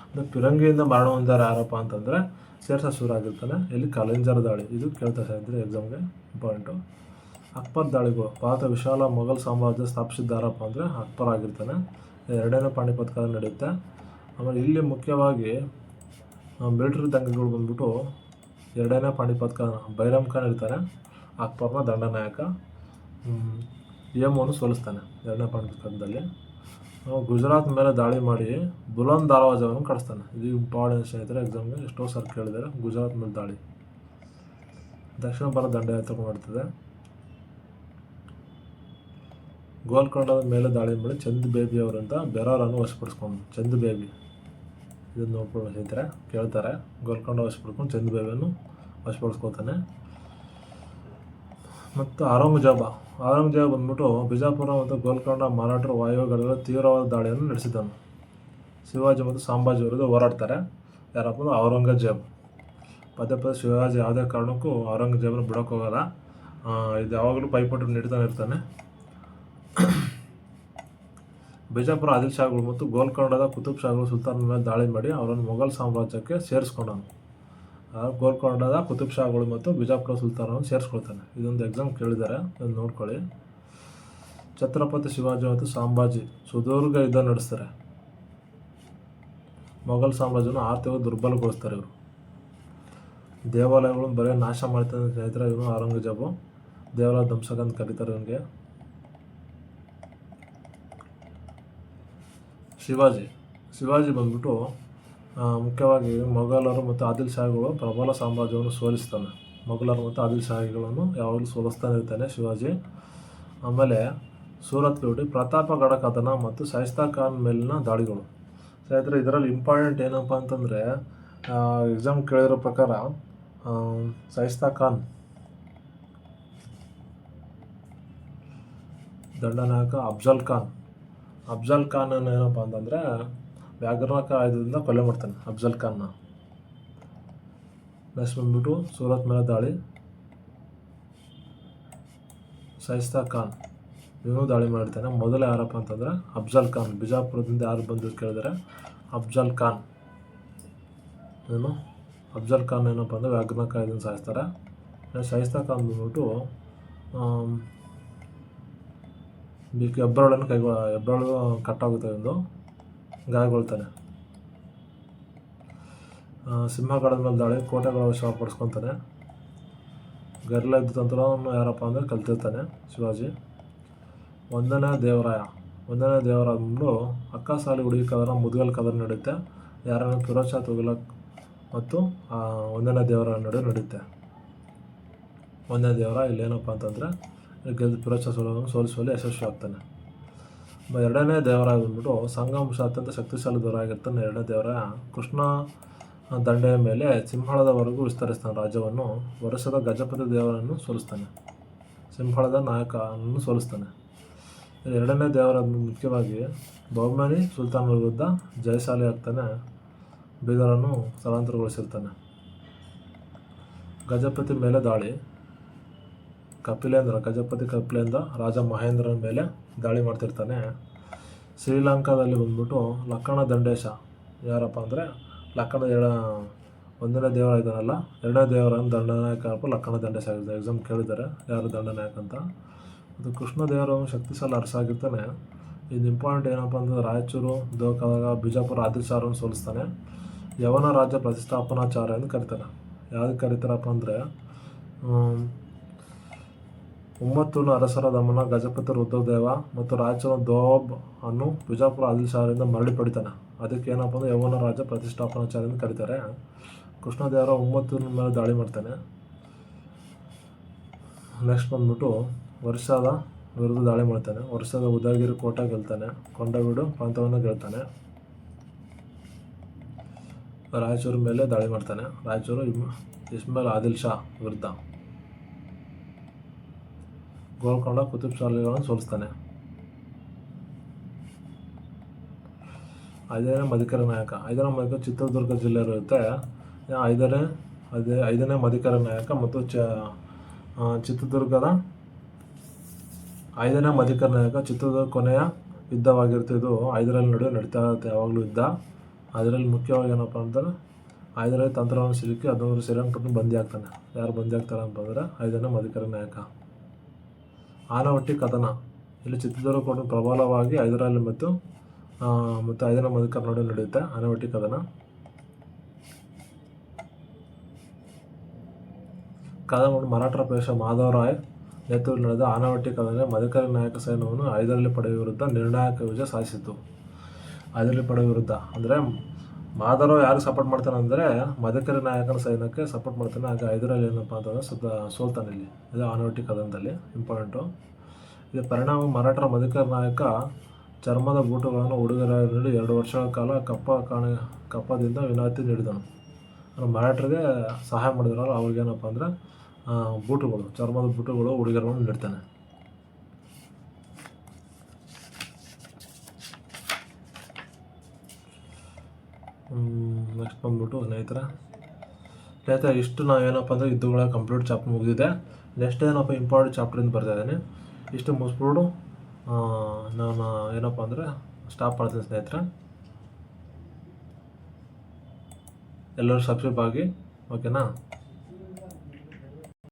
ಅಂದರೆ ಪಿರಂಗಿಯಿಂದ ಮರಣ ಹೊಂದಾರ ಯಾರಪ್ಪ ಅಂತಂದರೆ ಶೇರ್ಷಾ ಸೂರಿ ಆಗಿರ್ತಾನೆ. ಇಲ್ಲಿ ಕಲಿಂಜರ್ ದಾಳಿ, ಇದು ಕೇಳ್ತಾ ಇದ್ದರೆ ಎಕ್ಸಾಮ್ಗೆ ಇಂಪಾರ್ಟೆಂಟು. ಅಕ್ಬರ್ ದಾಳಿಗಳು, ಭಾರತ ವಿಶಾಲ ಮೊಘಲ್ ಸಾಮ್ರಾಜ್ಯ ಸ್ಥಾಪಿಸಿದ್ದಾರಪ್ಪ ಅಂದರೆ ಅಕ್ಬರ್ ಆಗಿರ್ತಾನೆ. ಎರಡನೇ ಪಾಣಿಪತ್ ಕದನ ನಡೆಯುತ್ತೆ. ಆಮೇಲೆ ಇಲ್ಲಿ ಮುಖ್ಯವಾಗಿ ಮಿಲಿಟರಿ ದಂಗೆಗಳು ಬಂದ್ಬಿಟ್ಟು ಎರಡನೇ ಪಾಣಿಪತ್ ಕದನ, ಬೈರಮ್ ಖಾನ್ ಇರ್ತಾನೆ, ಅಕ್ಬರ್ನ ದಂಡನಾಯಕ. ಯಮುವನ್ನು ಸೋಲಿಸ್ತಾನೆ ಎರಡನೇ ಪಾಣಿಪತ್ ಕದನದಲ್ಲಿ. ಗುಜರಾತ್ ಮೇಲೆ ದಾಳಿ ಮಾಡಿ ಬುಲಂದ್ ದರ್ವಾಜವನ್ನು ಕಳಿಸ್ತಾನೆ, ಇದು ಇಂಪಾರ್ಟೆಂಟ್ ಸ್ನೇಹಿತರೆ, ಎಕ್ಸಾಮ್ಗೆ ಎಷ್ಟೋ ಸರ್ ಕೇಳಿದ್ದಾರೆ. ಗುಜರಾತ್ ಮೇಲೆ ದಾಳಿ. ದಕ್ಷಿಣ ಭಾರತ ದಂಡಯಾತ್ರೆ ಮಾಡ್ತದೆ. ಗೋಲ್ಕೊಂಡದ ಮೇಲೆ ದಾಳಿ ಮಾಡಿ ಚಂದ್ ಬೇಬಿ ಅವರಿಂದ ಬೆರಾರನ್ನು ವಶಪಡಿಸ್ಕೊಂಡು, ಚಂದ್ ಬೇಬಿ ಇದನ್ನು ನೋಡ್ಕೊಂಡು ಸ್ನೇಹಿತರೆ ಕೇಳ್ತಾರೆ. ಗೋಲ್ಕೊಂಡ ವಶಪಡಿಸ್ಕೊಂಡು ಚಂದ್ ಬೇಬಿಯನ್ನು ವಶಪಡಿಸ್ಕೊತಾನೆ. ಮತ್ತು ಔರಂಗಜೇಬ ಬಂದ್ಬಿಟ್ಟು ಬಿಜಾಪುರ ಮತ್ತು ಗೋಲ್ಕೊಂಡ ಮರಾಠರ ವಾಯುವ್ಯಗಳ ತೀವ್ರವಾದ ದಾಳಿಯನ್ನು ನಡೆಸಿದನು. ಶಿವಾಜಿ ಮತ್ತು ಸಂಭಾಜಿ ವಿರುದ್ಧ ಹೋರಾಡ್ತಾರೆ. ಯಾರಪ್ಪ ಅಂದ್ರೆ ಔರಂಗಜೇಬ್. ಪದೇ ಶಿವಾಜಿ ಯಾವುದೇ ಕಾರಣಕ್ಕೂ ಔರಂಗಜೇಬನ ಬಿಡೋಕೆ ಹೋಗಲ್ಲ, ಇದು ಯಾವಾಗಲೂ ಪೈಪೋಟಿ ನೀಡ್ತಾನೆ ಇರ್ತಾನೆ. ಬಿಜಾಪುರ ಆದಿಲ್ ಶಾಗಳು ಮತ್ತು ಗೋಲ್ಕೊಂಡದ ಕುತುಬ್ ಶಾಗಳು ಸುಲ್ತಾನನ ಮೇಲೆ ದಾಳಿ ಮಾಡಿ ಅವರನ್ನು ಮೊಘಲ್ ಸಾಮ್ರಾಜ್ಯಕ್ಕೆ ಸೇರಿಸ್ಕೊಂಡನು. ಗೋಲ್ಕೊಂಡದ ಕುತುಬ್ ಶಾಗಳು ಮತ್ತು ಬಿಜಾಪುರ ಸುಲ್ತಾನವನ್ನು ಸೇರಿಸ್ಕೊಳ್ತಾನೆ. ಇದೊಂದು ಎಕ್ಸಾಮ್ ಕೇಳಿದ್ದಾರೆ, ಅದನ್ನು ನೋಡ್ಕೊಳ್ಳಿ. ಛತ್ರಪತಿ ಶಿವಾಜಿ ಮತ್ತು ಸಂಭಾಜಿ ಸುದೀರ್ಘ ಯುದ್ಧ ನಡೆಸ್ತಾರೆ. ಮೊಘಲ್ ಸಾಮ್ರಾಜ್ಯವನ್ನು ಆರ್ಥಿಕವಾಗಿ ದುರ್ಬಲಗೊಳಿಸ್ತಾರೆ ಇವರು. ದೇವಾಲಯಗಳನ್ನು ಬರೀ ನಾಶ ಮಾಡ್ತಾರೆ ಸ್ನೇಹಿತರೆ ಇವನು ಔರಂಗಜೇಬು. ದೇವಾಲಯ ಧ್ವಂಸಕ ಅಂತ ಕರೀತಾರೆ ಇವನಿಗೆ. ಶಿವಾಜಿ ಬಂದ್ಬಿಟ್ಟು ಮುಖ್ಯವಾಗಿ ಮೊಘಲರು ಮತ್ತು ಆದಿಲ್ ಶಾಹಿಗಳು ಪ್ರಬಲ ಸಾಮ್ರಾಜ್ಯವನ್ನು ಸೋಲಿಸ್ತಾನೆ. ಮೊಘಲರು ಮತ್ತು ಆದಿಲ್ ಶಾಹಿಗಳನ್ನು ಯಾವಾಗಲೂ ಸೋಲಿಸ್ತಾನೆ ಇರ್ತಾನೆ ಶಿವಾಜಿ. ಆಮೇಲೆ ಸೂರತ್ ಲೂಟಿ, ಪ್ರತಾಪಗಢ ಕದನ ಮತ್ತು ಶಾಯಿಸ್ತಾ ಖಾನ್ ಮೇಲಿನ ದಾಳಿಗಳು. ಸ್ನೇಹಿತರೆ ಇದರಲ್ಲಿ ಇಂಪಾರ್ಟೆಂಟ್ ಏನಪ್ಪ ಅಂತಂದರೆ ಎಕ್ಸಾಮ್ ಕೇಳಿರೋ ಪ್ರಕಾರ ಶಾಯಿಸ್ತಾ ಖಾನ್ ದಂಡನಾಯಕ ಅಫ್ಜಲ್ ಖಾನ್ ಏನಪ್ಪ ಅಂತಂದರೆ ವ್ಯಾಘ್ರಕ ಆಯುಧದಿಂದ ಕೊಲೆ ಮಾಡ್ತಾನೆ ಅಫ್ಜಲ್ ಖಾನ್ನ. ನೆಕ್ಸ್ಟ್ ಬಂದ್ಬಿಟ್ಟು ಸೂರತ್ ಮೇಲೆ ದಾಳಿ, ಶಾಯಿಸ್ತಾ ಖಾನ್ ಇವನು ದಾಳಿ ಮಾಡಿರ್ತಾನೆ. ಮೊದಲು ಯಾರಪ್ಪ ಅಂತಂದರೆ ಅಫ್ಜಲ್ ಖಾನ್. ಬಿಜಾಪುರದಿಂದ ಯಾರು ಬಂದು ಕೇಳಿದರೆ ಅಫ್ಜಲ್ ಖಾನ್. ಏನು ಅಫ್ಜಲ್ ಖಾನ್ ಏನಪ್ಪ ಅಂದರೆ ವ್ಯಾಘ್ರಕ ಇದನ್ನು ಸಾಯಿಸ್ತಾರೆ. ಶಾಯಿಸ್ತಾ ಖಾನ್ ಬಂದ್ಬಿಟ್ಟು ಹೆಬ್ಬೆರಳನ್ನು ಹೆಬ್ಬೆರಳು ಕಟ್ಟಾಗುತ್ತೆ, ಒಂದು ಗಾಯಗೊಳ್ತಾನೆ. ಸಿಂಹಗಡದ ಮೇಲೆ ದಾಳಿ, ಕೋಟೆಗಳ ವಶಪಡಿಸ್ಕೊತಾನೆ. ಗರ್ಲ ಯುದ್ಧ ತಂತ್ರವನ್ನು ಯಾರಪ್ಪ ಅಂದರೆ ಕಲ್ತಿರ್ತಾನೆ ಶಿವಾಜಿ. ಒಂದನೇ ದೇವರಾಯ ಬಂದು ಅಕ್ಕಸಾಲಿ ಹುಡುಗಿ ಕದನ, ಮುದ್ಗಲ್ ಕದನ ನಡೆಯುತ್ತೆ. ಯಾರನ್ನ ಫಿರೋಜ್ ಶಾ ತುಘಲಕ್ ಮತ್ತು ಒಂದನೇ ದೇವರಾಯ ನಡುವೆ ನಡೆಯುತ್ತೆ. ಒಂದನೇ ದೇವರಾಯ ಇಲ್ಲೇನಪ್ಪ ಅಂತಂದರೆ ಗೆದ್ದು ಫಿರೋಜ್ ಶಾ ಸೋಲಿಸುವಲ್ಲಿ ಯಶಸ್ವಿ ಆಗ್ತಾನೆ. ಎರಡನೇ ದೇವರಾಯ ಬಂದ್ಬಿಟ್ಟು ಸಂಗಮ ಅತ್ಯಂತ ಶಕ್ತಿಶಾಲಿ ದೊರೆ ಆಗಿರ್ತಾನೆ. ಎರಡನೇ ದೇವರಾಯ ಕೃಷ್ಣ ದಂಡೆಯ ಮೇಲೆ ಸಿಂಹಳದವರೆಗೂ ವಿಸ್ತರಿಸ್ತಾನೆ ರಾಜ್ಯವನ್ನು. ವರ್ಷದ ಗಜಪತಿ ದೇವರನ್ನು ಸೋಲಿಸ್ತಾನೆ, ಸಿಂಹಳದ ನಾಯಕನನ್ನು ಸೋಲಿಸ್ತಾನೆ. ಎರಡನೇ ದೇವರ ಮುಖ್ಯವಾಗಿ ಬಹುಮನಿ ಸುಲ್ತಾನ್ ವಿರುದ್ಧ ಜಯಶಾಲಿ ಆಗ್ತಾನೆ, ಬೀದರನ್ನು ಸ್ಥಳಾಂತರಗೊಳಿಸಿರ್ತಾನೆ. ಗಜಪತಿ ಮೇಲೆ ದಾಳಿ, ಗಜಪತಿ ಕಪಿಲೇಂದ್ರ ರಾಜ ಮಹೇಂದ್ರನ ಮೇಲೆ ದಾಳಿ ಮಾಡ್ತಿರ್ತಾನೆ. ಶ್ರೀಲಂಕಾದಲ್ಲಿ ಬಂದ್ಬಿಟ್ಟು ಲಕ್ಕಣ ದಂಡೇಶ ಯಾರಪ್ಪ ಅಂದರೆ ಒಂದನೇ ದೇವರ ಇದ್ದಾನಲ್ಲ, ಎರಡನೇ ದೇವರ ದಂಡನಾಯಕ ಲಕ್ಕಣ ದಂಡೇಶ ಆಗಿದೆ. ಎಕ್ಸಾಮ್ ಕೇಳಿದ್ದಾರೆ ಯಾರು ದಂಡನಾಯಕ ಅಂತ. ಅದು ಕೃಷ್ಣದೇವರ ಶಕ್ತಿಶಾಲಿ ಅರಸ ಆಗಿರ್ತಾನೆ. ಇದು ಇಂಪಾರ್ಟೆಂಟ್ ಏನಪ್ಪ ಅಂದರೆ ರಾಯಚೂರು ದೋಕಾದಾಗ ಬಿಜಾಪುರ ಆದಿಲ್ ಶಾರನ್ನು ಸೋಲಿಸ್ತಾನೆ. ಯವನ ರಾಜ್ಯ ಪ್ರತಿಷ್ಠಾಪನಾಚಾರ್ಯ ಎಂದು ಕರೀತಾರೆ. ಯಾವ್ದು ಕರೀತಾರಪ್ಪ ಅಂದರೆ ಉಮ್ಮತ್ತೂರಿನ ಅರಸರ ದಮನ ಗಜಪತಿ ರುದ್ರದೇವ ಮತ್ತು ರಾಯಚೂರು ದೋಬ್ ಅನ್ನು ಬಿಜಾಪುರ ಆದಿಲ್ ಶಾರಿಂದ ಮರಳಿ ಪಡಿತಾನೆ. ಅದಕ್ಕೆ ಏನಪ್ಪ ಅಂದರೆ ಯವನ ರಾಜ್ಯ ಪ್ರತಿಷ್ಠಾಪನಾಚಾರ್ಯ ಎಂದು ಕರೀತಾರೆ. ಕೃಷ್ಣದೇವರ ಉಮ್ಮತ್ತೂರಿನ ಮೇಲೆ ದಾಳಿ ಮಾಡ್ತಾನೆ. ನೆಕ್ಸ್ಟ್ ಬಂದ್ಬಿಟ್ಟು ವರ್ಷದ ವಿರುದ್ಧ ದಾಳಿ ಮಾಡ್ತಾನೆ. ವರ್ಷದ ಉದಯಗಿರಿ ಕೋಟೆ ಗೆಲ್ತಾನೆ. ಕೊಂಡವೀಡು ಪ್ರಾಂತವನ್ನು ಗೆಲ್ತಾನೆ. ರಾಯಚೂರು ಮೇಲೆ ದಾಳಿ ಮಾಡ್ತಾನೆ. ರಾಯಚೂರು ಇಸ್ಮೇಲ್ ಆದಿಲ್ ಶಾ ವಿರುದ್ಧ. ಗೋಲ್ಕೊಂಡ ಕುತುಬ್ ಶಾಲಿಗಳನ್ನು ಸೋಲಿಸ್ತಾನೆ. ಐದನೇ ಮಧಿಕರ ನಾಯಕ ಚಿತ್ರದುರ್ಗ ಜಿಲ್ಲೆ ಇರುತ್ತೆ. ಐದನೇ ಮಧಿಕರ ನಾಯಕ ಮತ್ತು ಚಿತ್ರದುರ್ಗದ ಐದನೇ ಮಧಿಕರ ನಾಯಕ ಚಿತ್ರದುರ್ಗ ಕೊನೆಯ ಯುದ್ಧವಾಗಿರುತ್ತೆ. ಇದು ಐದರಲ್ಲಿ ನಡುವೆ ನಡೀತಾ ಇರುತ್ತೆ ಯಾವಾಗಲೂ ಯುದ್ಧ. ಅದರಲ್ಲಿ ಮುಖ್ಯವಾಗಿ ಏನಪ್ಪ ಅಂತಂದರೆ ಐದರಲ್ಲಿ ತಂತ್ರವನ್ನು ಸಿಲುಕಿ 15 ಶ್ರೀರಂಗಪಟ್ಟಣ ಬಂದಿ ಆಗ್ತಾನೆ. ಯಾರು ಬಂದಿ ಆಗ್ತಾರೆ ಅಂತಂದರೆ ಐದನೇ ಮಧಿಕರ ನಾಯಕ. ಆನವಟ್ಟಿ ಕದನ, ಇಲ್ಲಿ ಚಿತ್ರದುರ್ಗ ಕೋಟೆ ಪ್ರಬಲವಾಗಿ ಐದರಲ್ಲಿ ಮತ್ತು ಐದನೇ ಮಧಿಕರ ನಡುವೆ ನಡೆಯುತ್ತೆ ಆನವಟ್ಟಿ ಕದನ. ಮರಾಠರ ಪ್ರದೇಶ ಮಾಧವರಾಯ್ ನೇತೃತ್ವದಲ್ಲಿ ನಡೆದ ಆನವಟ್ಟಿ ಕದನ ಮಧಿಕರ ನಾಯಕ ಸೈನ್ಯವನ್ನು ಐದರಲ್ಲಿ ಪಡೆಯ ವಿರುದ್ಧ ನಿರ್ಣಾಯಕ ವಿಜಯ ಸಾಧಿಸಿತು. ಐದರಲ್ಲಿ ಪಡೆಯ ವಿರುದ್ಧ ಅಂದರೆ ಮಾಧವರಾವ್ ಯಾರಿಗೆ ಸಪೋರ್ಟ್ ಮಾಡ್ತಾನೆ ಅಂದರೆ ಮಧಿಕರ ನಾಯಕನ ಸೈನ್ಯಕ್ಕೆ ಸಪೋರ್ಟ್ ಮಾಡ್ತಾನೆ. ಆಗ ಐದರಲ್ಲಿ ಏನಪ್ಪ ಅಂತಂದರೆ ಸೋಲ್ತಾನೆ. ಇಲ್ಲಿ ಇದು ಆನವಟ್ಟಿ ಕದನದಲ್ಲಿ ಇಂಪಾರ್ಟೆಂಟು. ಇದು ಪರಿಣಾಮ ಮರಾಠರ ಮಧಿಕರ ನಾಯಕ ಚರ್ಮದ ಬೂಟುಗಳನ್ನು ಉಡುಗೊರೆ ನೀಡಿ 2 ವರ್ಷಗಳ ಕಾಲ ಕಪ್ಪದಿಂದ ವಿನಾಯಿತಿ ನೀಡಿದನು. ಮರಾಠರಿಗೆ ಸಹಾಯ ಮಾಡಿದ್ರಲ್ಲ ಅವ್ರಿಗೇನಪ್ಪ ಅಂದರೆ ಬೂಟುಗಳು, ಚರ್ಮದ ಬೂಟುಗಳು ಉಡುಗೊರೆಗಳನ್ನು ನೀಡ್ತಾನೆ. ನೆಕ್ಸ್ಟ್ ಬಂದ್ಬಿಟ್ಟು ಸ್ನೇಹಿತರೆ ಇಷ್ಟು ನಾವೇನಪ್ಪ ಅಂದರೆ ಯುದ್ಧಗಳ ಕಂಪ್ಲೀಟ್ ಚಾಪ್ಟರ್ ಮುಗಿದಿದೆ. ನೆಕ್ಸ್ಟ್ ಏನಪ್ಪ ಇಂಪಾರ್ಟೆಂಟ್ ಚಾಪ್ಟ್ರಿಂದ ಬರ್ತಾ ಇದ್ದೀನಿ. ಇಷ್ಟು ಮುಗಿಸ್ಬಿಟ್ಟು ನಾನು ಏನಪ್ಪ ಅಂದರೆ ಸ್ಟಾಪ್ ಮಾಡ್ತೀನಿ ಸ್ನೇಹಿತರೆ. ಎಲ್ಲರೂ ಸಬ್ಸ್ಕ್ರೈಬ್ ಆಗಿ, ಓಕೆನಾ.